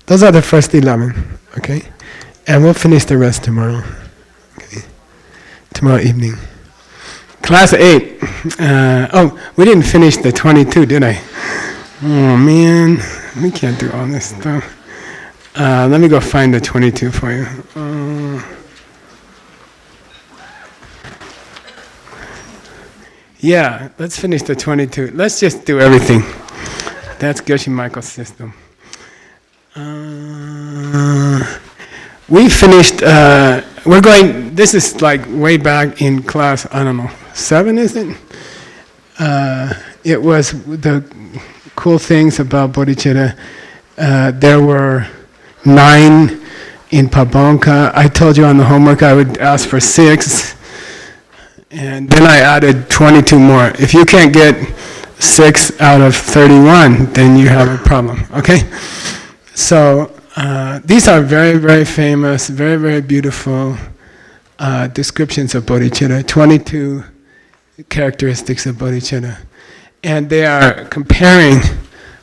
Those are the first 11, okay? And we'll finish the rest tomorrow. Okay, tomorrow evening. Class 8. We didn't finish the 22, did I? Oh man, we can't do all this stuff. Let me go find the 22 for you. Yeah, let's finish the 22. Let's just do everything. That's Geshe Michael's system. we finished, this is like way back in class, I don't know, 7 is it? It was the cool things about bodhicitta. There were 9 in Pabongka. I told you on the homework I would ask for 6. And then I added 22 more. If you can't get 6 out of 31, then you have a problem, okay? So these are very, very famous, very, very beautiful descriptions of bodhicitta, 22 characteristics of bodhicitta. And they are comparing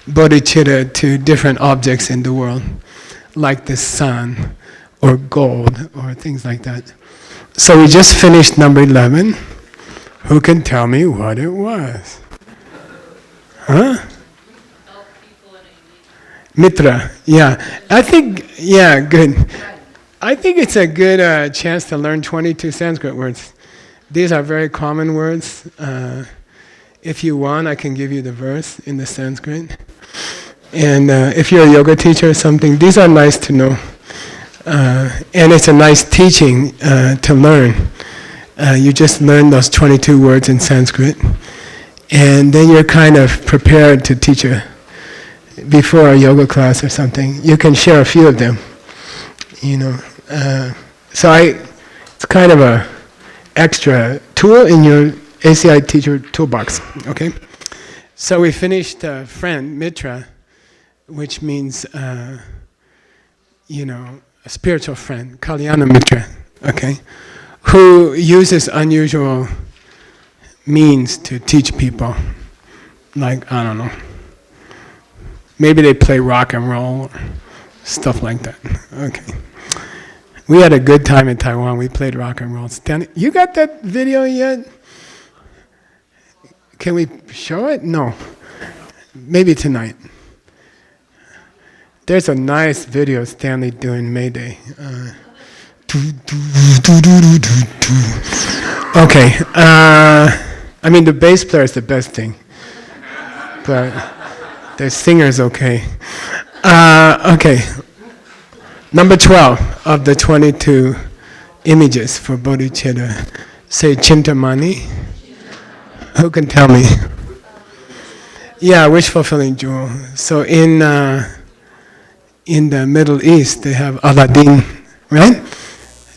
bodhicitta to different objects in the world, like the sun, or gold, or things like that. So we just finished number 11. Who can tell me what it was? Huh? Mitra, yeah. I think, yeah, good. I think it's a good chance to learn 22 Sanskrit words. These are very common words. If you want, I can give you the verse in the Sanskrit. And if you're a yoga teacher or something, these are nice to know. And it's a nice teaching to learn. You just learn those 22 words in Sanskrit, and then you're kind of prepared to teach before a yoga class or something. You can share a few of them, you know. It's kind of a extra tool in your ACI teacher toolbox, okay? So we finished friend, mitra, which means, a spiritual friend, kalyana mitra, okay, who uses unusual means to teach people. Like, I don't know, maybe they play rock and roll or stuff like that, okay. We had a good time in Taiwan. We played rock and roll. You got that video yet? Can we show it? No. Maybe tonight. There's a nice video of Stanley doing Mayday. Okay. I mean, the bass player is the best thing. But the singer's okay. Okay. Number 12 of the 22 images for bodhicitta. Say Chintamani. Who can tell me? Yeah, wish-fulfilling jewel. So in the Middle East, they have Aladdin, right?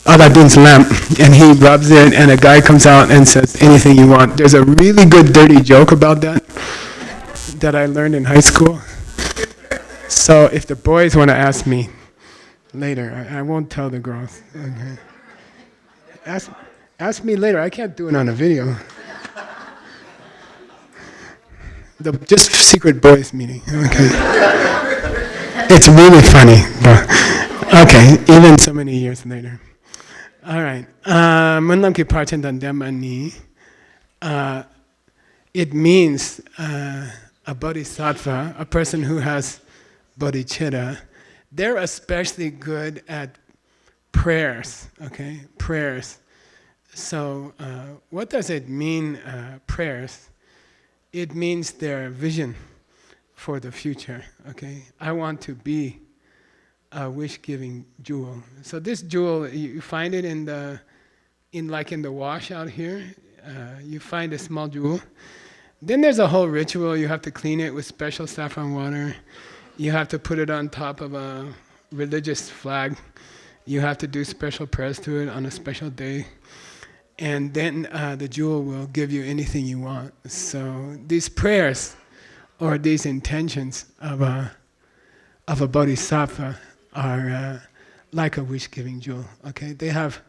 Aladdin's lamp, and he rubs it, and a guy comes out and says, anything you want. There's a really good dirty joke about that I learned in high school. So if the boys want to ask me later, I won't tell the girls. Okay. Ask me later. I can't do it on a video. Just secret boys meeting. Okay. It's really funny, but okay, even so many years later. All right. It means a bodhisattva, a person who has bodhicitta. They're especially good at prayers, okay? Prayers. So what does it mean, prayers? It means their vision for the future, okay? I want to be a wish-giving jewel. So this jewel, you find it in the wash out here. You find a small jewel. Then there's a whole ritual. You have to clean it with special saffron water. You have to put it on top of a religious flag. You have to do special prayers to it on a special day. And then the jewel will give you anything you want. So these prayers or these intentions of a bodhisattva are like a wish-giving jewel. Okay, they have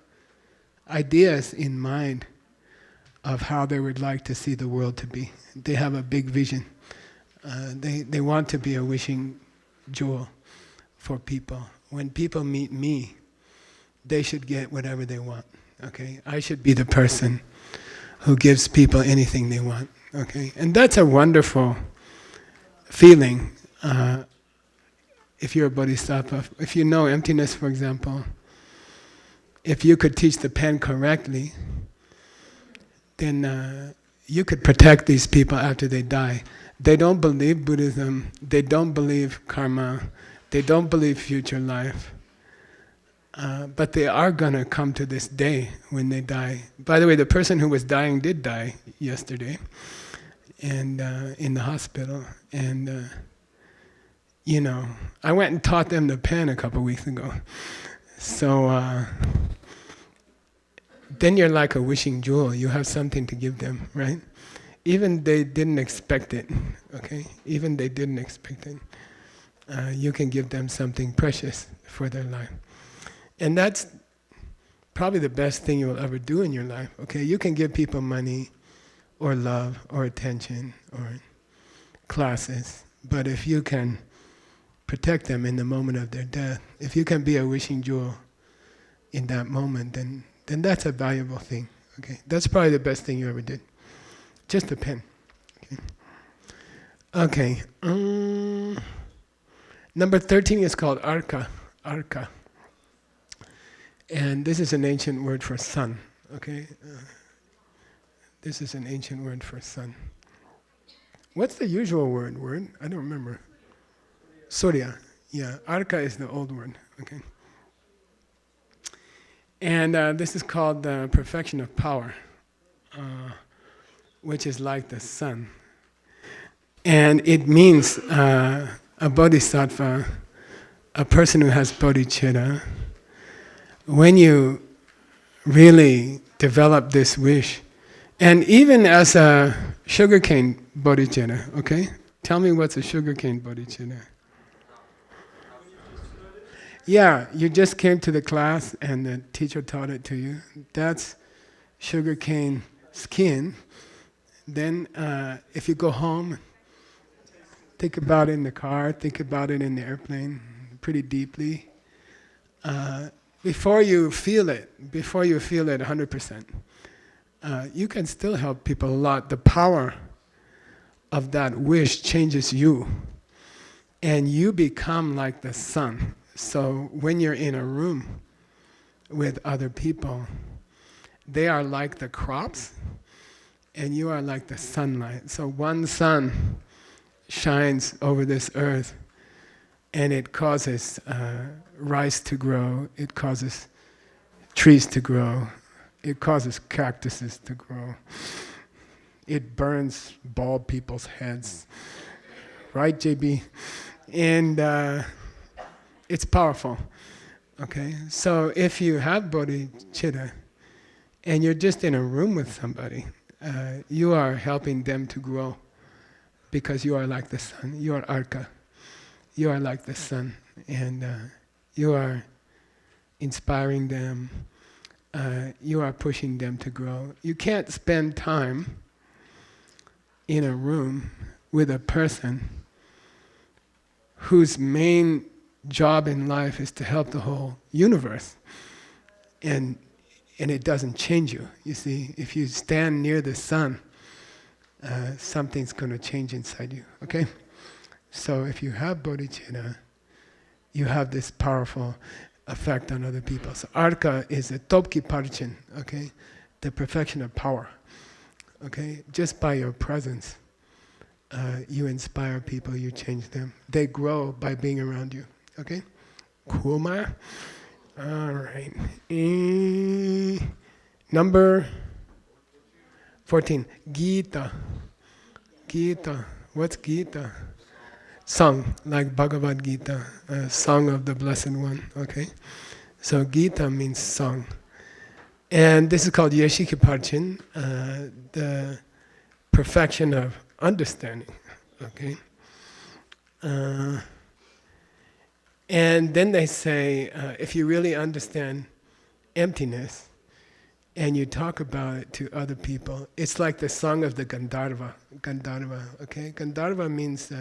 ideas in mind of how they would like to see the world to be. They have a big vision. They want to be a wishing jewel for people. When people meet me, they should get whatever they want. Okay, I should be the person who gives people anything they want. Okay, and that's a wonderful feeling. If you're a bodhisattva, if you know emptiness, for example, if you could teach the pen correctly, then you could protect these people after they die. They don't believe Buddhism, they don't believe karma, they don't believe future life. But they are going to come to this day when they die. By the way, the person who was dying did die yesterday, and in the hospital. And I went and taught them the pen a couple weeks ago. So then you're like a wishing jewel. You have something to give them, right? Even they didn't expect it. Okay, even they didn't expect it. You can give them something precious for their life. And that's probably the best thing you'll ever do in your life. Okay, you can give people money or love or attention or classes, but if you can protect them in the moment of their death, if you can be a wishing jewel in that moment, then that's a valuable thing. Okay, that's probably the best thing you ever did. Just a pen. Okay. Number 13 is called arka. Arka. And this is an ancient word for sun. Okay. This is an ancient word for sun. What's the usual word? I don't remember. Surya. Yeah. Arka is the old word. Okay. And this is called the perfection of power, which is like the sun. And it means a bodhisattva, a person who has bodhicitta. When you really develop this wish, and even as a sugarcane bodhicitta, okay? Tell me what's a sugarcane bodhicitta? Yeah, you just came to the class and the teacher taught it to you. That's sugarcane skin. Then if you go home, think about it in the car, think about it in the airplane pretty deeply. Before you feel it 100%, you can still help people a lot. The power of that wish changes you, and you become like the sun. So when you're in a room with other people, they are like the crops, and you are like the sunlight. So one sun shines over this earth, and it causes rice to grow, it causes trees to grow, it causes cactuses to grow, it burns bald people's heads, right, JB? And it's powerful, okay? So if you have bodhicitta and you're just in a room with somebody, you are helping them to grow because you are like the sun, you are arka. You are like the sun, and you are inspiring them, you are pushing them to grow. You can't spend time in a room with a person whose main job in life is to help the whole universe, and it doesn't change you. You see, if you stand near the sun, something's going to change inside you, okay? So if you have bodhicitta, you have this powerful effect on other people. So arka is a topki parchin, okay? The perfection of power, okay? Just by your presence, you inspire people, you change them. They grow by being around you, okay? Cool, Ma? All right. Number 14, Gita. Gita. What's Gita? Song, like Bhagavad Gita, song of the Blessed One, okay? So Gita means song. And this is called Yeshika Parchin, the perfection of understanding, okay? And then they say, if you really understand emptiness, and you talk about it to other people, it's like the song of the Gandharva, okay? Gandharva means...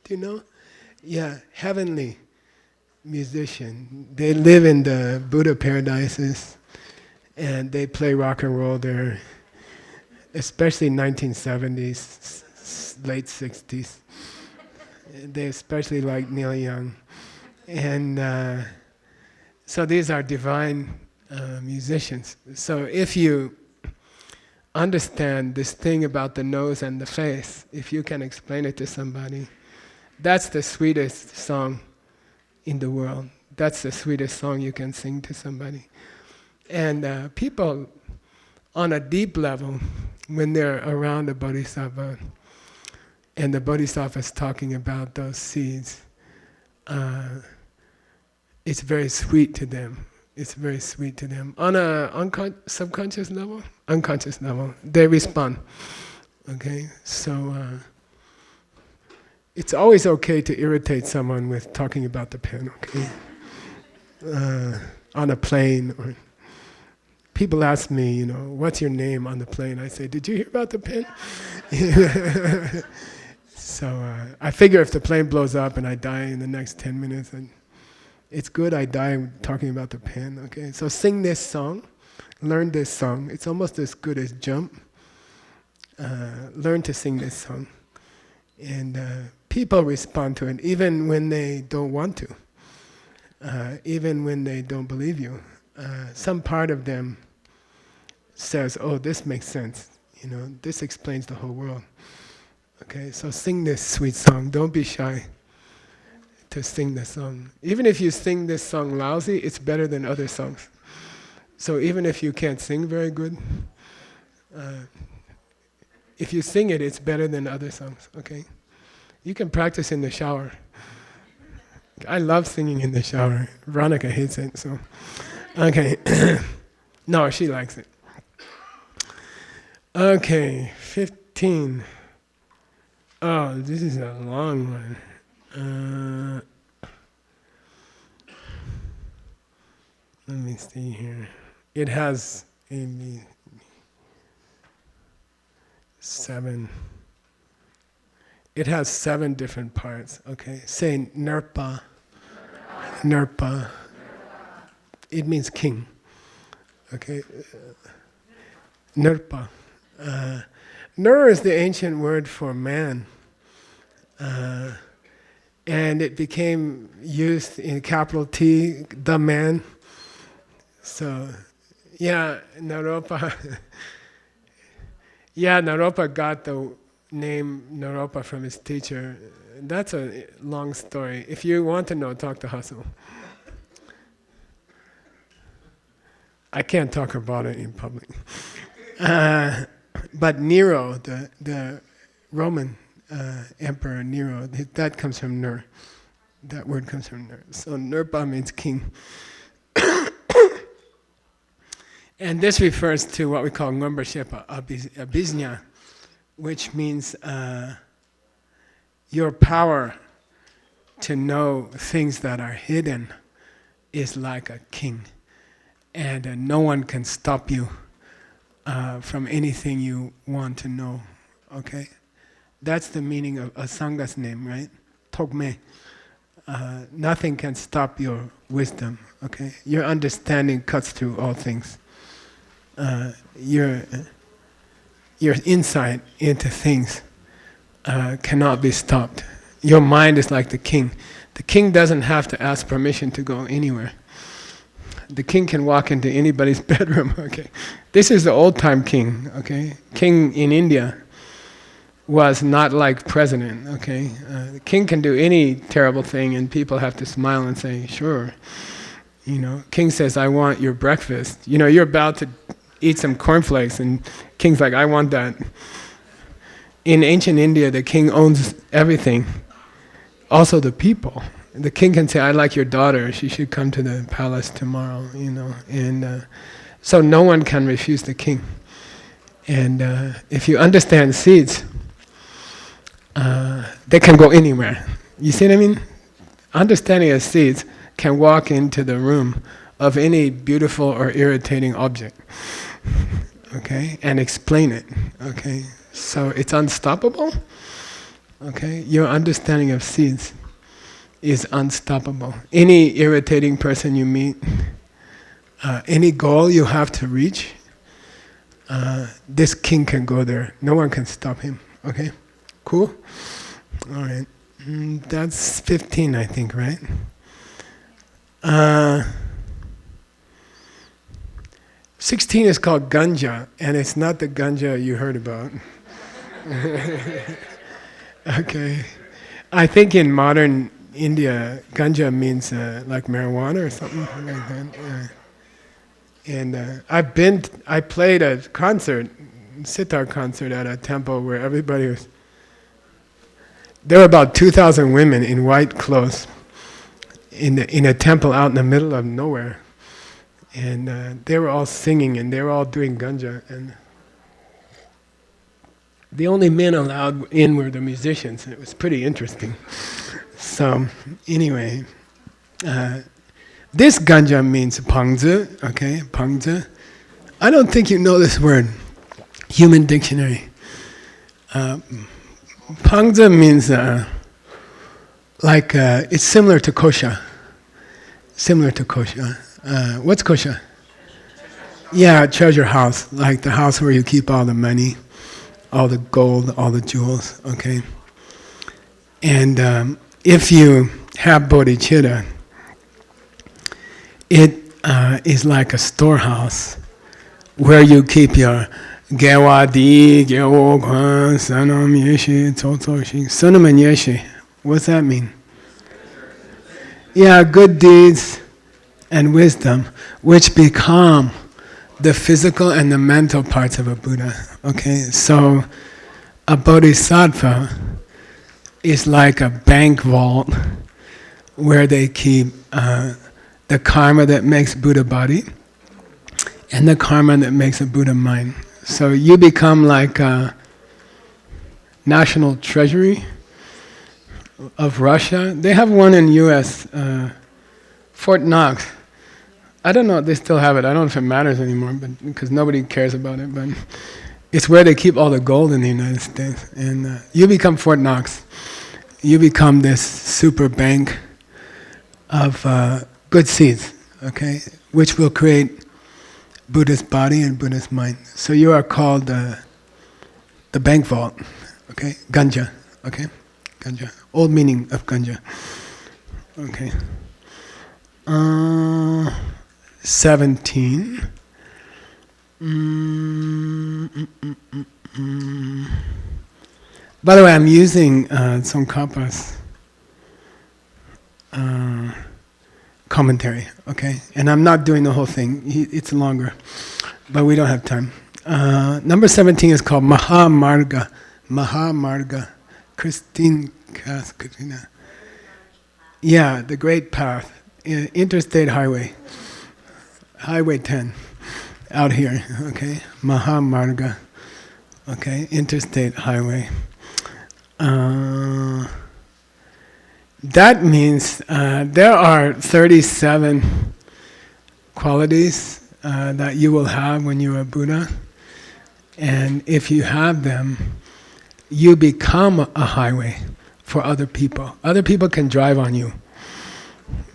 do you know? Yeah, heavenly musician. They live in the Buddha paradises, and they play rock and roll there, especially 1970s, late 60s. They especially like Neil Young. And so these are divine musicians. So if you understand this thing about the nose and the face, if you can explain it to somebody, that's the sweetest song in the world. That's the sweetest song you can sing to somebody. And people on a deep level, when they're around a bodhisattva, and the bodhisattva is talking about those seeds, it's very sweet to them. It's very sweet to them. On a subconscious level, unconscious level, they respond. Okay, so it's always okay to irritate someone with talking about the pen. Okay, on a plane, or people ask me, what's your name on the plane? I say, did you hear about the pen? So I figure if the plane blows up and I die in the next 10 minutes, and it's good I die talking about the pen. Okay, so sing this song, learn this song. It's almost as good as jump. Learn to sing this song, and people respond to it even when they don't want to, even when they don't believe you. Some part of them says, "Oh, this makes sense. This explains the whole world." Okay, so sing this sweet song. Don't be shy to sing the song. Even if you sing this song lousy, it's better than other songs. So even if you can't sing very good, if you sing it, it's better than other songs. Okay, you can practice in the shower. I love singing in the shower. Veronica hates it, so okay. No, she likes it. Okay, 15. Oh, this is a long one. Let me see here. It has maybe 7. It has 7 different parts. Okay, say Nirpa. Nirpa. It means king. Okay, Nirpa. Nur is the ancient word for man, and it became used in capital T, the man. So, yeah, Naropa. Yeah, Naropa got the name Naropa from his teacher. That's a long story. If you want to know, talk to Hassel. I can't talk about it in public. But Nero, the Roman emperor Nero, that comes from Nur. That word comes from Nur. So Nirpa means king. And this refers to what we call Ngombershepa, Abhisnya, which means your power to know things that are hidden is like a king. And no one can stop you from anything you want to know. Okay? That's the meaning of Asanga's name, right? Togme. Nothing can stop your wisdom. Okay? Your understanding cuts through all things. Your insight into things cannot be stopped. Your mind is like the king. The king doesn't have to ask permission to go anywhere. The king can walk into anybody's bedroom. Okay, this is the old-time king. Okay, king in India was not like president. Okay, the king can do any terrible thing, and people have to smile and say, "Sure." King says, "I want your breakfast." You're about to eat some cornflakes, and king's like, "I want that." In ancient India, the king owns everything, also the people. The king can say, "I like your daughter, she should come to the palace tomorrow," and so no one can refuse the king. And if you understand seeds, they can go anywhere. You see what I mean? Understanding of seeds can walk into the room of any beautiful or irritating object, okay, and explain it, okay? So it's unstoppable, okay? Your understanding of seeds is unstoppable. Any irritating person you meet, any goal you have to reach, this king can go there. No one can stop him. Okay? Cool? All right. That's 15, I think, right? 16 is called ganja, and it's not the ganja you heard about. Okay. I think in modern India, ganja means like marijuana or something like that. And I played a concert, sitar concert at a temple where everybody was. There were about 2,000 women in white clothes in a temple out in the middle of nowhere, and they were all singing and they were all doing ganja, and the only men allowed in were the musicians. It was pretty interesting. So anyway, this ganja means pangzi, okay, pangzi. I don't think you know this word, Human Dictionary. Pangzi means it's similar to kosha. Similar to kosha. What's kosha? Yeah, treasure house, like the house where you keep all the money, all the gold, all the jewels, okay? And if you have bodhichitta, it is like a storehouse where you keep your Gewa Di, Gewo Kwan, Sanam Yeshe, Tsotso Shi. Sunam and Yeshe, what's that mean? Yeah, good deeds and wisdom, which become the physical and the mental parts of a Buddha. Okay, so a bodhisattva is like a bank vault where they keep the karma that makes Buddha body and the karma that makes a Buddha mind. So you become like a national treasury of Russia. They have one in U.S., Fort Knox. I don't know if they still have it. I don't know if it matters anymore, but because nobody cares about it. But it's where they keep all the gold in the United States. And you become Fort Knox. You become this super bank of good seeds, okay, which will create Buddha's body and Buddha's mind. So you are called the bank vault, okay, ganja, okay, ganja. Old meaning of ganja, okay. 17. By the way, I'm using Tsongkapa's commentary, okay? And I'm not doing the whole thing. It's longer, but we don't have time. Number 17 is called Mahamarga. Mahamarga. Katrina. Yeah, the Great Path. Interstate Highway. Highway 10. Out here, okay? Mahamarga. Okay, Interstate Highway. That means there are 37 qualities that you will have when you are Buddha, and if you have them, you become a highway for other people. Other people can drive on you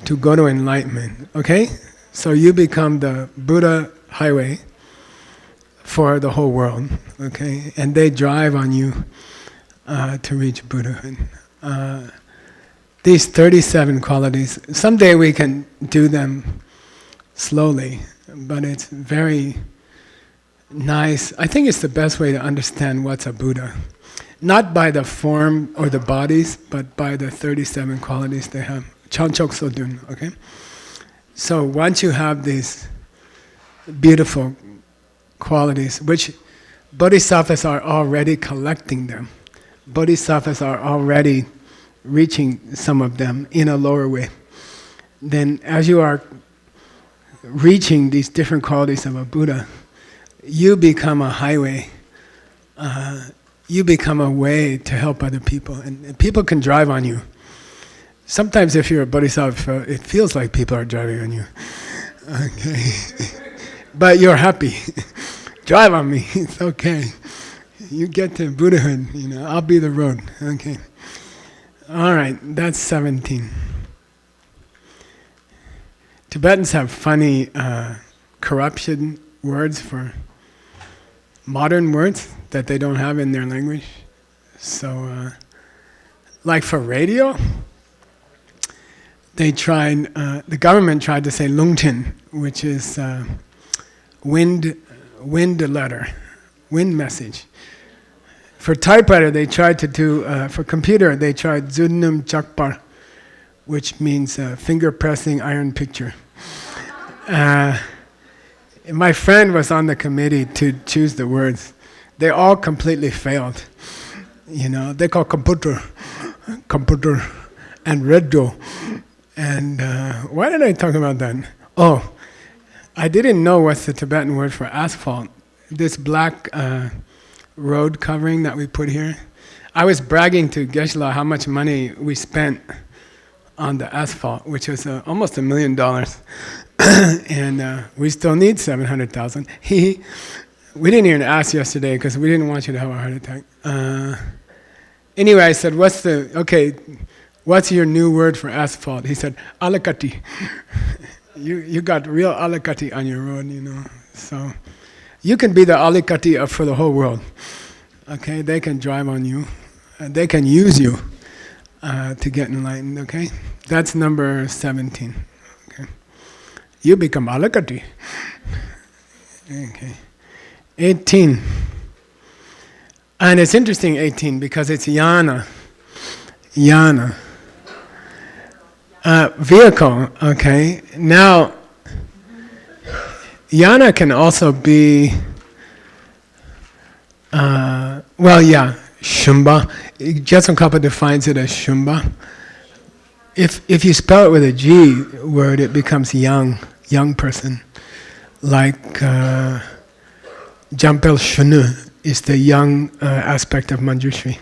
to go to enlightenment, okay? So you become the Buddha highway for the whole world, okay? And they drive on you to reach Buddhahood. These 37 qualities, someday we can do them slowly, but it's very nice. I think it's the best way to understand what's a Buddha. Not by the form or the bodies, but by the 37 qualities they have. Chanchok Sodun, okay? So once you have these beautiful qualities, which bodhisattvas are already collecting them. Bodhisattvas are already reaching some of them in a lower way. Then as you are reaching these different qualities of a Buddha, you become a highway. You become a way to help other people. And people can drive on you. Sometimes if you're a bodhisattva, it feels like people are driving on you. Okay. But you're happy. Drive on me, it's okay. You get to Buddhahood, I'll be the road. Okay. All right, that's 17. Tibetans have funny corruption words for modern words that they don't have in their language. So, like for radio, they tried, the government tried to say lungtin, which is wind letter, wind message. For typewriter, they tried to do, for computer, they tried zudnum chakpar, which means finger pressing iron picture. My friend was on the committee to choose the words. They all completely failed. You know, they call computer, and radio. And why did I talk about that? Oh, I didn't know what's the Tibetan word for asphalt. This black road covering that we put here. I was bragging to Geshe how much money we spent on the asphalt, which was almost $1 million. And we still need 700,000. We didn't even ask yesterday because we didn't want you to have a heart attack. Anyway, I said, what's your new word for asphalt? He said, alakati. You got real alakati on your road, you know. So you can be the alakati for the whole world. Okay, they can drive on you. They can use you to get enlightened, okay? That's number 17. Okay. You become alakati. Okay. 18. And it's interesting, 18, because it's yana. Yana. Vehicle, okay? Now, yana can also be, Shumba. Je Tsongkapa defines it as Shumba. If you spell it with a G word, it becomes young person. Like Jampel Shunu is the young aspect of Manjushri.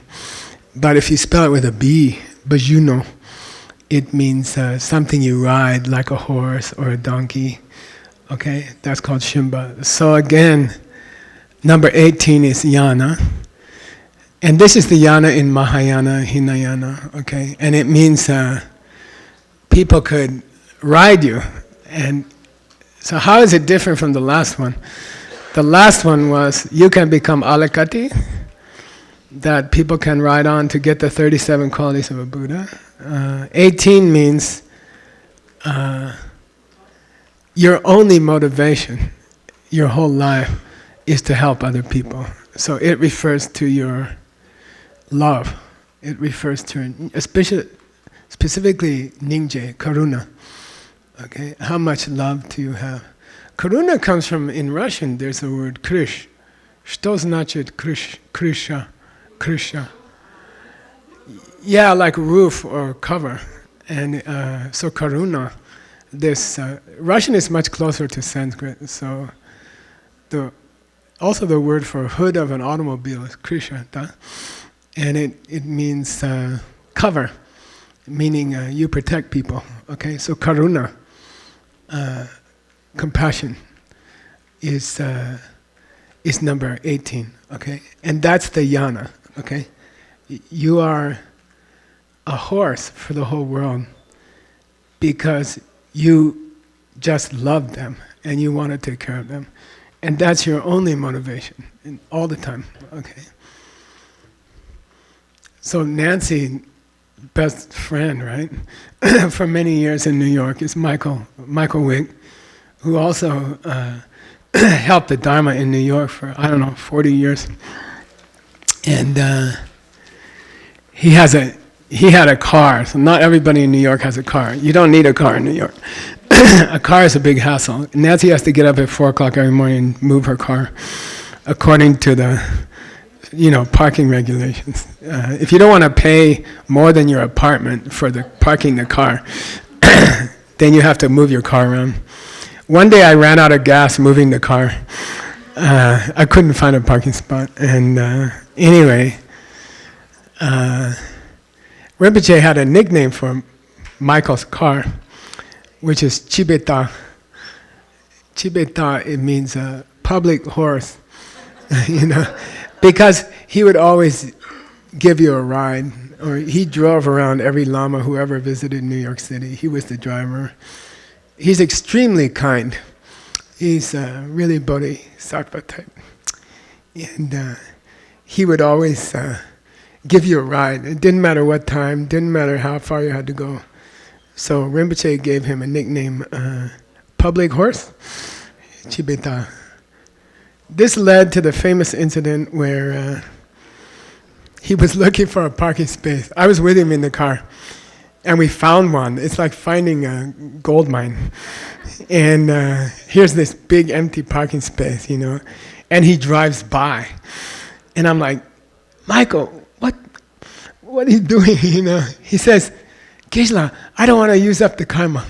But if you spell it with a B, Bajuno, it means something you ride, like a horse or a donkey. Okay, that's called Shumba. So again, number 18 is Yana. And this is the yana in Mahayana, Hinayana, okay? And it means people could ride you. And so how is it different from the last one? The last one was you can become alakati, that people can ride on to get the 37 qualities of a Buddha. 18 means your only motivation, your whole life, is to help other people. So it refers to your love. It refers to, specifically Ningje, karuna. Okay, how much love do you have? Karuna comes from, in Russian, there's the word krish. Что значит krisha? Krisha. Yeah, like roof or cover. And so karuna, this, Russian is much closer to Sanskrit, so also the word for hood of an automobile is krisha. And it means cover, meaning you protect people. Okay, so karuna, compassion, is number 18. Okay, and that's the yana. Okay, you are a horse for the whole world because you just love them and you want to take care of them, and that's your only motivation, all the time. Okay. So Nancy, best friend, right, for many years in New York, is Michael Wick, who also helped the Dharma in New York for, 40 years. And he had a car, so not everybody in New York has a car. You don't need a car in New York. A car is a big hassle. Nancy has to get up at 4 o'clock every morning and move her car according to the parking regulations. If you don't want to pay more than your apartment for parking the car, then you have to move your car around. One day I ran out of gas moving the car. I couldn't find a parking spot. And anyway, Rinpoche had a nickname for Michael's car, which is Chibeta. Chibeta, it means a public horse, because he would always give you a ride, or he drove around every lama who ever visited New York City. He was the driver. He's extremely kind. He's really bodhisattva type. And he would always give you a ride. It didn't matter what time, didn't matter how far you had to go. So Rinpoche gave him a nickname, Public Horse, Chibeta. This led to the famous incident where he was looking for a parking space. I was with him in the car. And we found one. It's like finding a gold mine. And here's this big empty parking space, and he drives by. And I'm like, Michael, what are you doing, He says, Geshe, I don't want to use up the karma.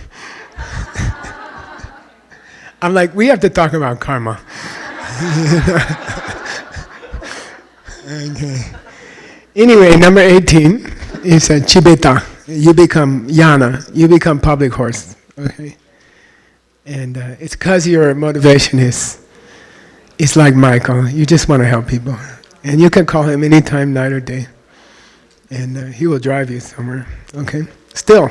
I'm like, we have to talk about karma. Okay. Anyway, number 18 is Chibeta. You become yana. You become public horse. Okay. And it's because your motivation is like Michael. You just want to help people. And you can call him anytime, night or day. And he will drive you somewhere. Okay. Still,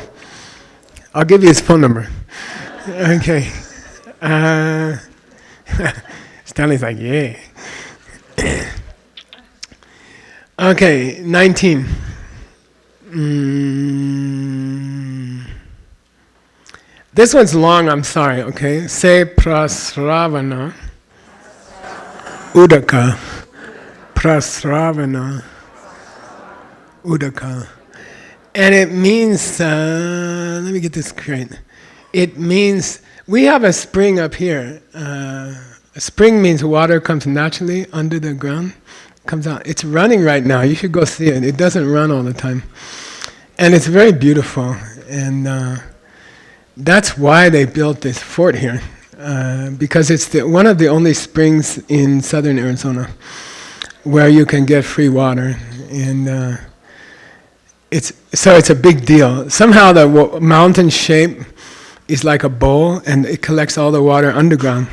I'll give you his phone number. Okay. Stanley's like, yeah. Okay, 19. This one's long, I'm sorry, okay? Se prasravana udaka. Prasravana udaka. And it means, let me get this straight. It means, we have a spring up here. A spring means water comes naturally under the ground. Comes out. It's running right now. You should go see it. It doesn't run all the time. And it's very beautiful. And that's why they built this fort here. Because it's one of the only springs in southern Arizona where you can get free water. And it's a big deal. Somehow the mountain shape is like a bowl, and it collects all the water underground.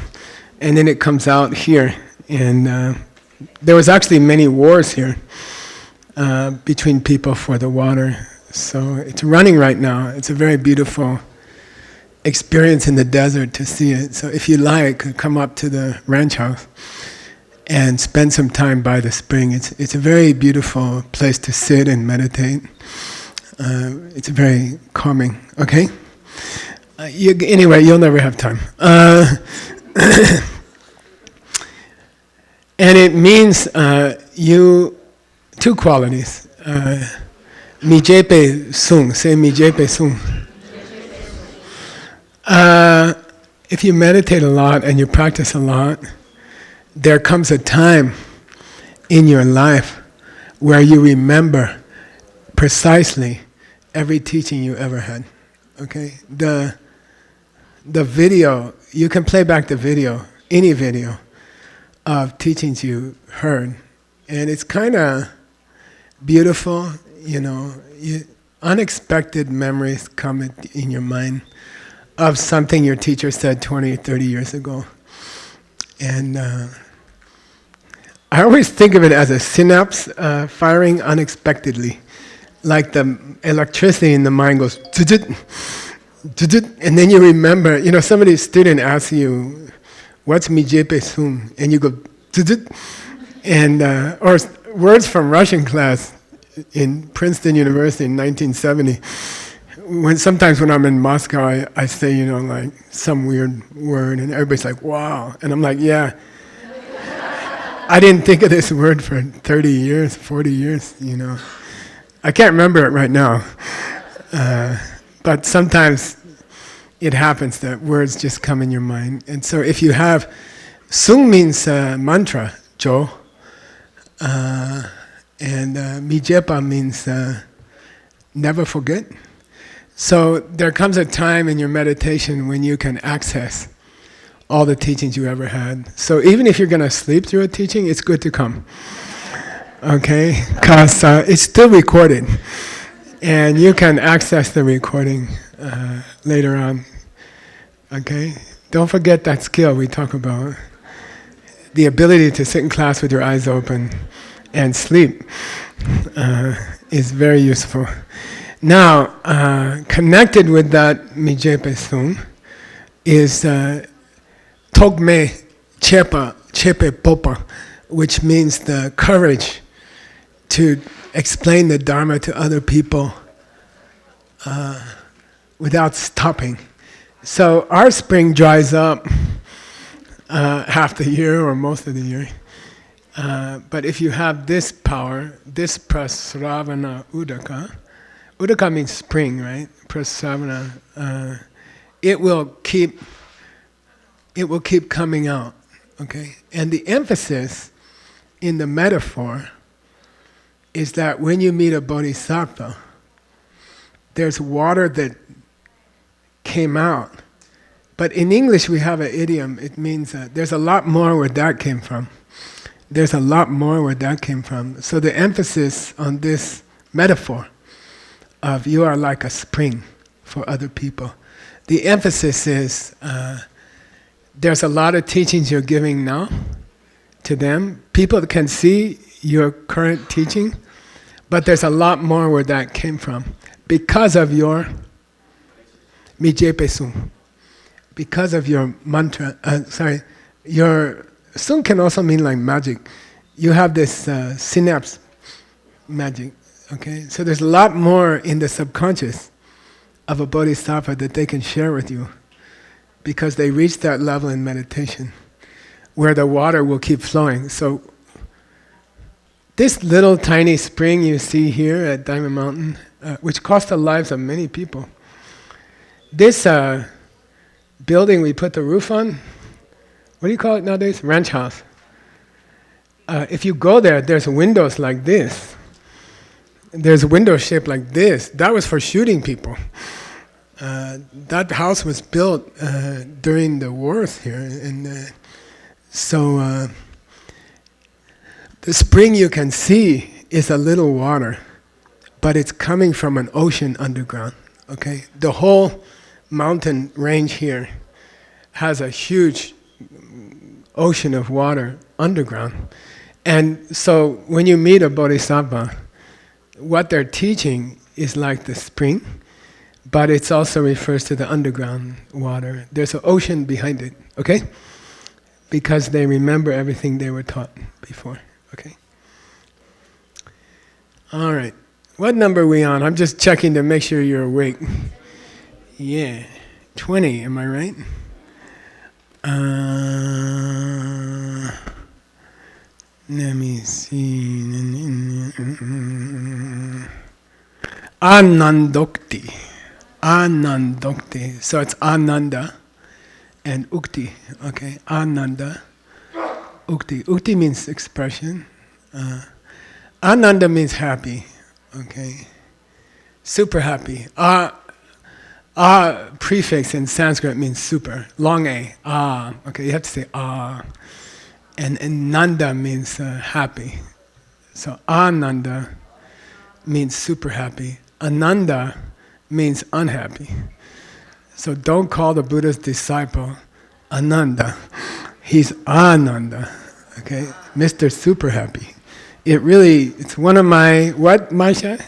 And then it comes out here. And there was actually many wars here between people for the water. So it's running right now. It's a very beautiful experience in the desert to see it. So if you like, come up to the ranch house and spend some time by the spring. It's a very beautiful place to sit and meditate. It's very calming. Okay? Anyway, you'll never have time. And it means two qualities. Mijepe sung, say mijepe sung. If you meditate a lot and you practice a lot, there comes a time in your life where you remember precisely every teaching you ever had. Okay? The video, you can play back the video, any video, of teachings you heard, and it's kind of beautiful, unexpected memories come in your mind of something your teacher said 20, 30 years ago. And I always think of it as a synapse firing unexpectedly, like the electricity in the mind goes, and then you remember, somebody's student asks you, what's mijepe sung? And you go, and or words from Russian class in Princeton University in 1970. Sometimes when I'm in Moscow, I say, like some weird word, and everybody's like, wow. And I'm like, yeah. I didn't think of this word for 30 years, 40 years, I can't remember it right now. But sometimes it happens that words just come in your mind. And so if you have, sung means mantra, jo, and mijepa means never forget. So there comes a time in your meditation when you can access all the teachings you ever had. So even if you're going to sleep through a teaching, it's good to come. Okay? Because it's still recorded. And you can access the recording later on. Okay? Don't forget that skill we talk about. The ability to sit in class with your eyes open and sleep is very useful. Now, connected with that mijepe sung is togme chepe popa, which means the courage to explain the Dharma to other people without stopping. So our spring dries up half the year or most of the year. But if you have this power, this prasravana udaka, Uddaka means spring, right? Prasavana. It will keep coming out. Okay? And the emphasis in the metaphor is that when you meet a bodhisattva, there's water that came out. But in English we have an idiom, it means there's a lot more where that came from. There's a lot more where that came from. So the emphasis on this metaphor of you are like a spring for other people. The emphasis is there's a lot of teachings you're giving now to them. People can see your current teaching, but there's a lot more where that came from. Because of your Mijepesu. Because of your mantra, your sung can also mean like magic. You have this synapse magic, okay? So there's a lot more in the subconscious of a bodhisattva that they can share with you because they reach that level in meditation where the water will keep flowing. So this little tiny spring you see here at Diamond Mountain, which cost the lives of many people, this building we put the roof on, what do you call it nowadays? Ranch house. If you go there, there's windows like this. There's windows shaped like this. That was for shooting people. That house was built during the wars here. And so the spring you can see is a little water, but it's coming from an ocean underground. Okay? The whole mountain range here has a huge ocean of water underground. And so when you meet a bodhisattva, what they're teaching is like the spring, but it also refers to the underground water. There's an ocean behind it, okay? Because they remember everything they were taught before, okay? All right. What number are we on? I'm just checking to make sure you're awake. Yeah, 20, am I right? Let me see. Anandokti. Anandokti. So it's Ananda and Ukti. Okay, Ananda, Ukti. Ukti means expression. Ananda means happy. Okay, super happy. Prefix in Sanskrit means super. Long A. Okay, you have to say And Nanda means happy. So Ananda means super happy. Ananda means unhappy. So don't call the Buddha's disciple Ananda. He's Ananda. Okay? Mr. Super Happy. It's one of my, what, Maisha?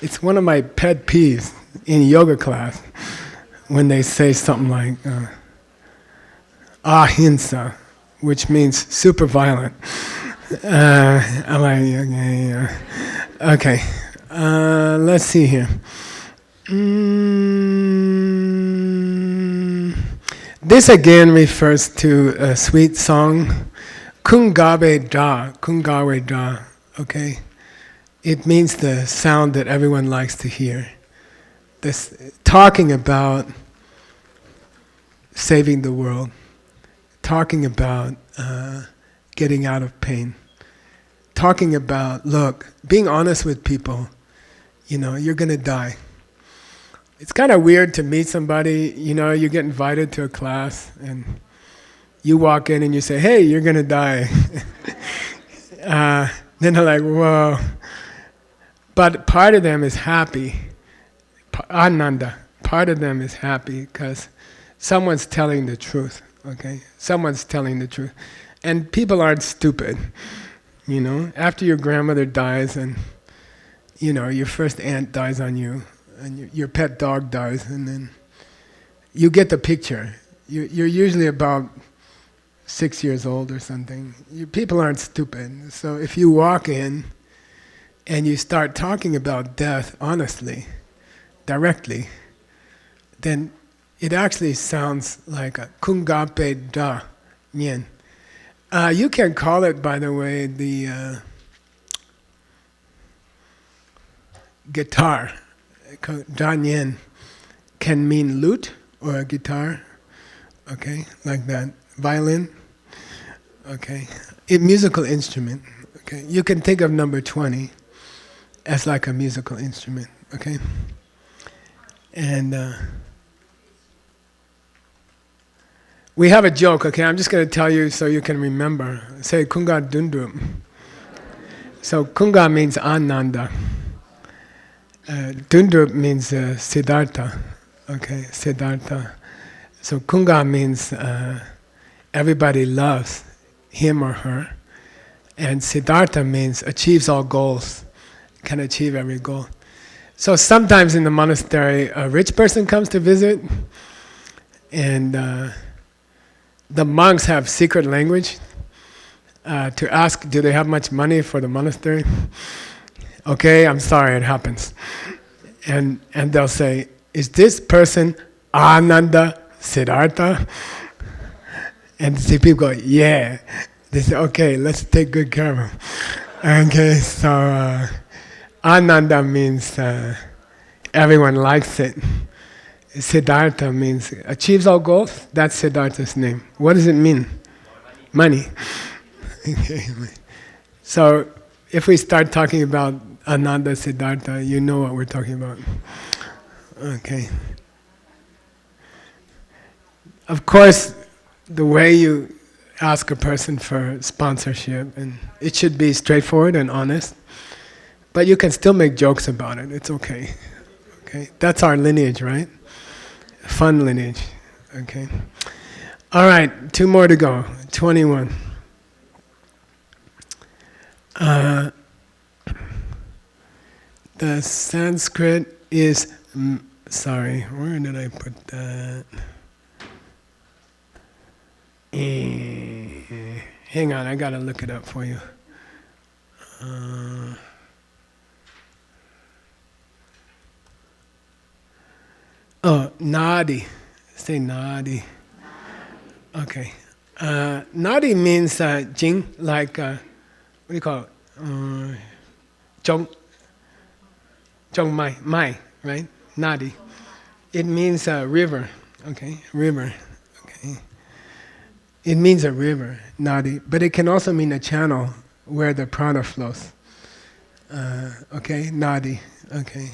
It's one of my pet peeves in yoga class when they say something like ahimsa, which means super violent. I'm like, okay. Let's see here. This again refers to a sweet song, Kungabe Da, Kungawe Da, okay? It means the sound that everyone likes to hear. This talking about saving the world, talking about getting out of pain, talking about, look, being honest with people, you're going to die. It's kind of weird to meet somebody, you get invited to a class and you walk in and you say, hey, you're going to die. Then they're like, whoa. But part of them is happy. Ananda. Part of them is happy because someone's telling the truth, okay? Someone's telling the truth. And people aren't stupid, After your grandmother dies and, your first aunt dies on you and your pet dog dies and then you get the picture. You're usually about 6 years old or something. People aren't stupid. So if you walk in and you start talking about death honestly, directly, then it actually sounds like a kungape da nyen. You can call it, by the way, the guitar. Danyen can mean lute or a guitar. Okay, like that. Violin. Okay, a musical instrument. Okay, you can think of number 20 as like a musical instrument. Okay, and we have a joke. Okay, I'm just going to tell you so you can remember. Say Kunga Dundup. So Kunga means Ananda. Dundup means Siddhartha. Okay, Siddhartha. So Kunga means everybody loves him or her, and Siddhartha means achieves all goals, can achieve every goal. So sometimes in the monastery, a rich person comes to visit, and the monks have secret language to ask, do they have much money for the monastery? Okay, I'm sorry, it happens. And they'll say, is this person Ananda Siddhartha? And the people go, yeah. They say, okay, let's take good care of him. Okay, so Ananda means everyone likes it. Siddhartha means achieves all goals. That's Siddhartha's name. What does it mean? Money. Okay. So if we start talking about Ananda Siddhartha, you know what we're talking about. Okay. Of course, the way you ask a person for sponsorship, and it should be straightforward and honest, but you can still make jokes about it. It's okay. Okay, that's our lineage, right? Fun lineage. Okay. All right, 2 more to go. 21. The Sanskrit is. Sorry, where did I put that? Hang on, I gotta look it up for you. Nadi. Say nadi. Okay. Nadi means jing, like, what do you call it? Chong mai, right? Nadi. It means river. Okay, river. Okay. It means a river, nadi, but it can also mean a channel where the prana flows. Okay, nadi. Okay.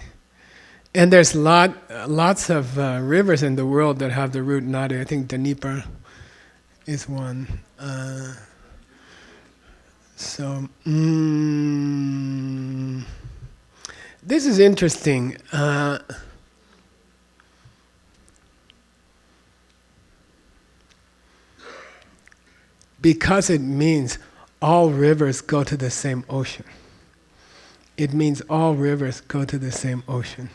And there's lots of rivers in the world that have the root nadi. I think Dnieper is one. This is interesting. Because it means all rivers go to the same ocean. It means all rivers go to the same ocean.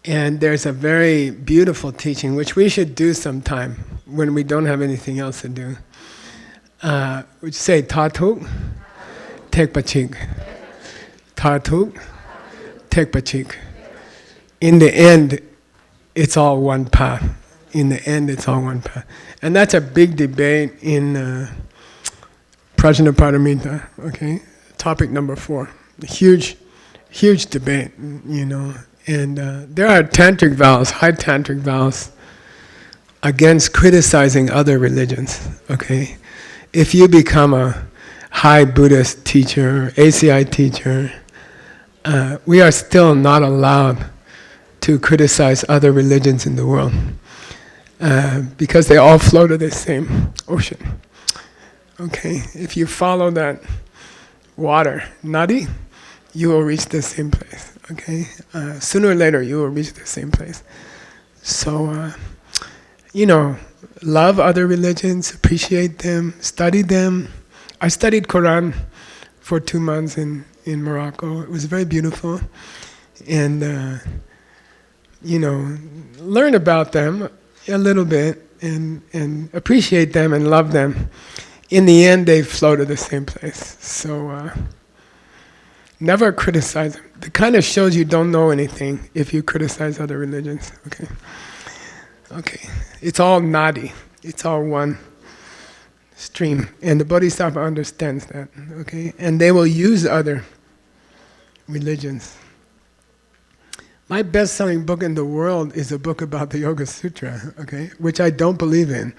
And there's a very beautiful teaching, which we should do sometime when we don't have anything else to do. Which say, Tatuk, Tekpachik. Tatuk, Tekpachik. In the end, it's all one path. In the end, it's all one path. And that's a big debate in Prajnaparamita, okay? Topic number 4. Huge debate, you know. And there are tantric vows, high tantric vows, against criticizing other religions, okay? If you become a high Buddhist teacher, ACI teacher, we are still not allowed to criticize other religions in the world. Because they all flow to the same ocean. Okay, if you follow that water, nadi, you will reach the same place. Okay, sooner or later you will reach the same place. So, love other religions, appreciate them, study them. I studied Quran for 2 months in Morocco. It was very beautiful, and learn about them a little bit and appreciate them and love them. In the end, they flow to the same place. So never criticize them. It kind of shows you don't know anything if you criticize other religions. Okay. It's all nadi. It's all one stream, and the bodhisattva understands that. Okay, and they will use other religions My best-selling book in the world is a book about the Yoga Sutra, okay, which I don't believe in.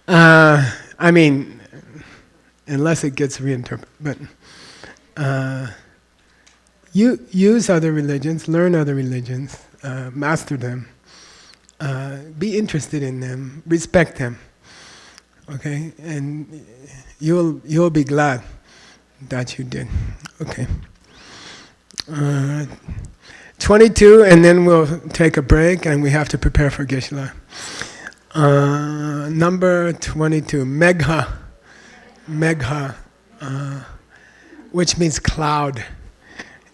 I mean, unless it gets reinterpreted. But you use other religions, learn other religions, master them, be interested in them, respect them, okay, and you'll be glad that you did. Okay. 22, and then we'll take a break, and we have to prepare for Geshe. Number 22, Megha, which means cloud,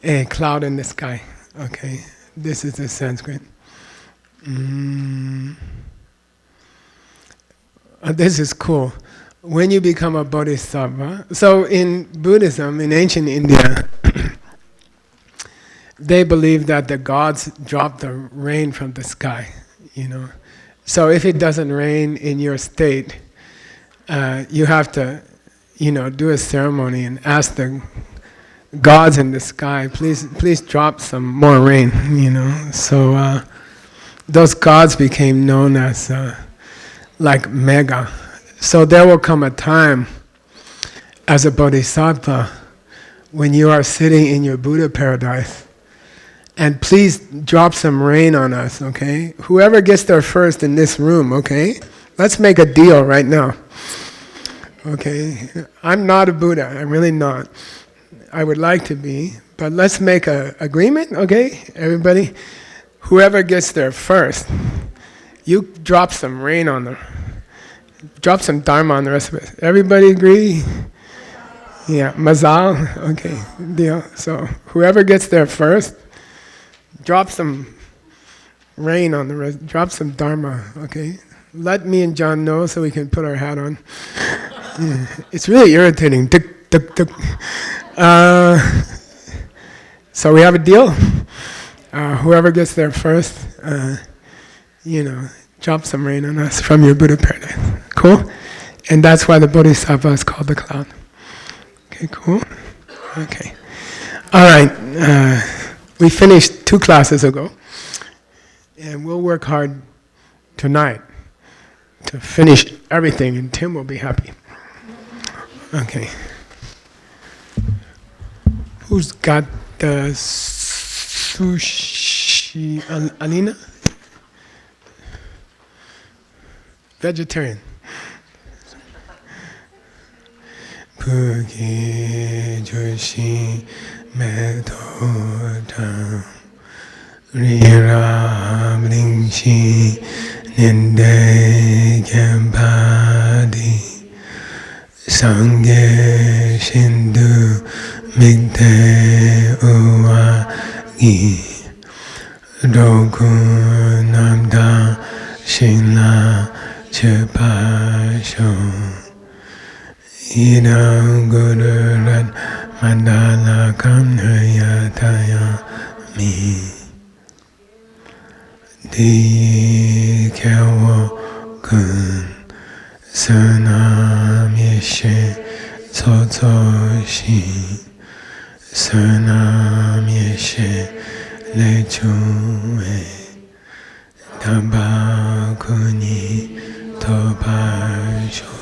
a cloud in the sky. Okay, this is the Sanskrit. This is cool. When you become a bodhisattva, so in Buddhism, in ancient India, they believe that the gods drop the rain from the sky, you know. So if it doesn't rain in your state, you have to, you know, do a ceremony and ask the gods in the sky, please drop some more rain, you know. So those gods became known as like Megha. So there will come a time as a bodhisattva when you are sitting in your Buddha paradise, and please drop some rain on us, okay? Whoever gets there first in this room, okay? Let's make a deal right now. Okay? I'm not a Buddha, I'm really not. I would like to be, but let's make an agreement, okay? Everybody, whoever gets there first, you drop some rain on them. Drop some Dharma on the rest of us. Everybody agree? Yeah, mazal? Okay, deal. So whoever gets there first, drop some rain on the rest, drop some Dharma, okay? Let me and John know so we can put our hat on. Yeah, it's really irritating. Tick, tick, tick. So we have a deal? Whoever gets there first, you know, drop some rain on us from your Buddha paradise. Cool? And that's why the Bodhisattva is called the cloud. Okay, cool? Okay. All right. We finished 2 classes ago, and we'll work hard tonight to finish everything, and Tim will be happy. Okay. Who's got the sushi? Alina? Vegetarian. Pugi Joshi Metoda Rira Bringshi Ninde Kempadi Sangye Shindu Migde Uwagi Roku Namda Shinla Chepasho Idam Gururat Mandala Kamhayataya Mi Di Kyawo Kun Sunam Yeshe Tsotsoshi Sunam Yeshe Lechue Tabakuni Tobasho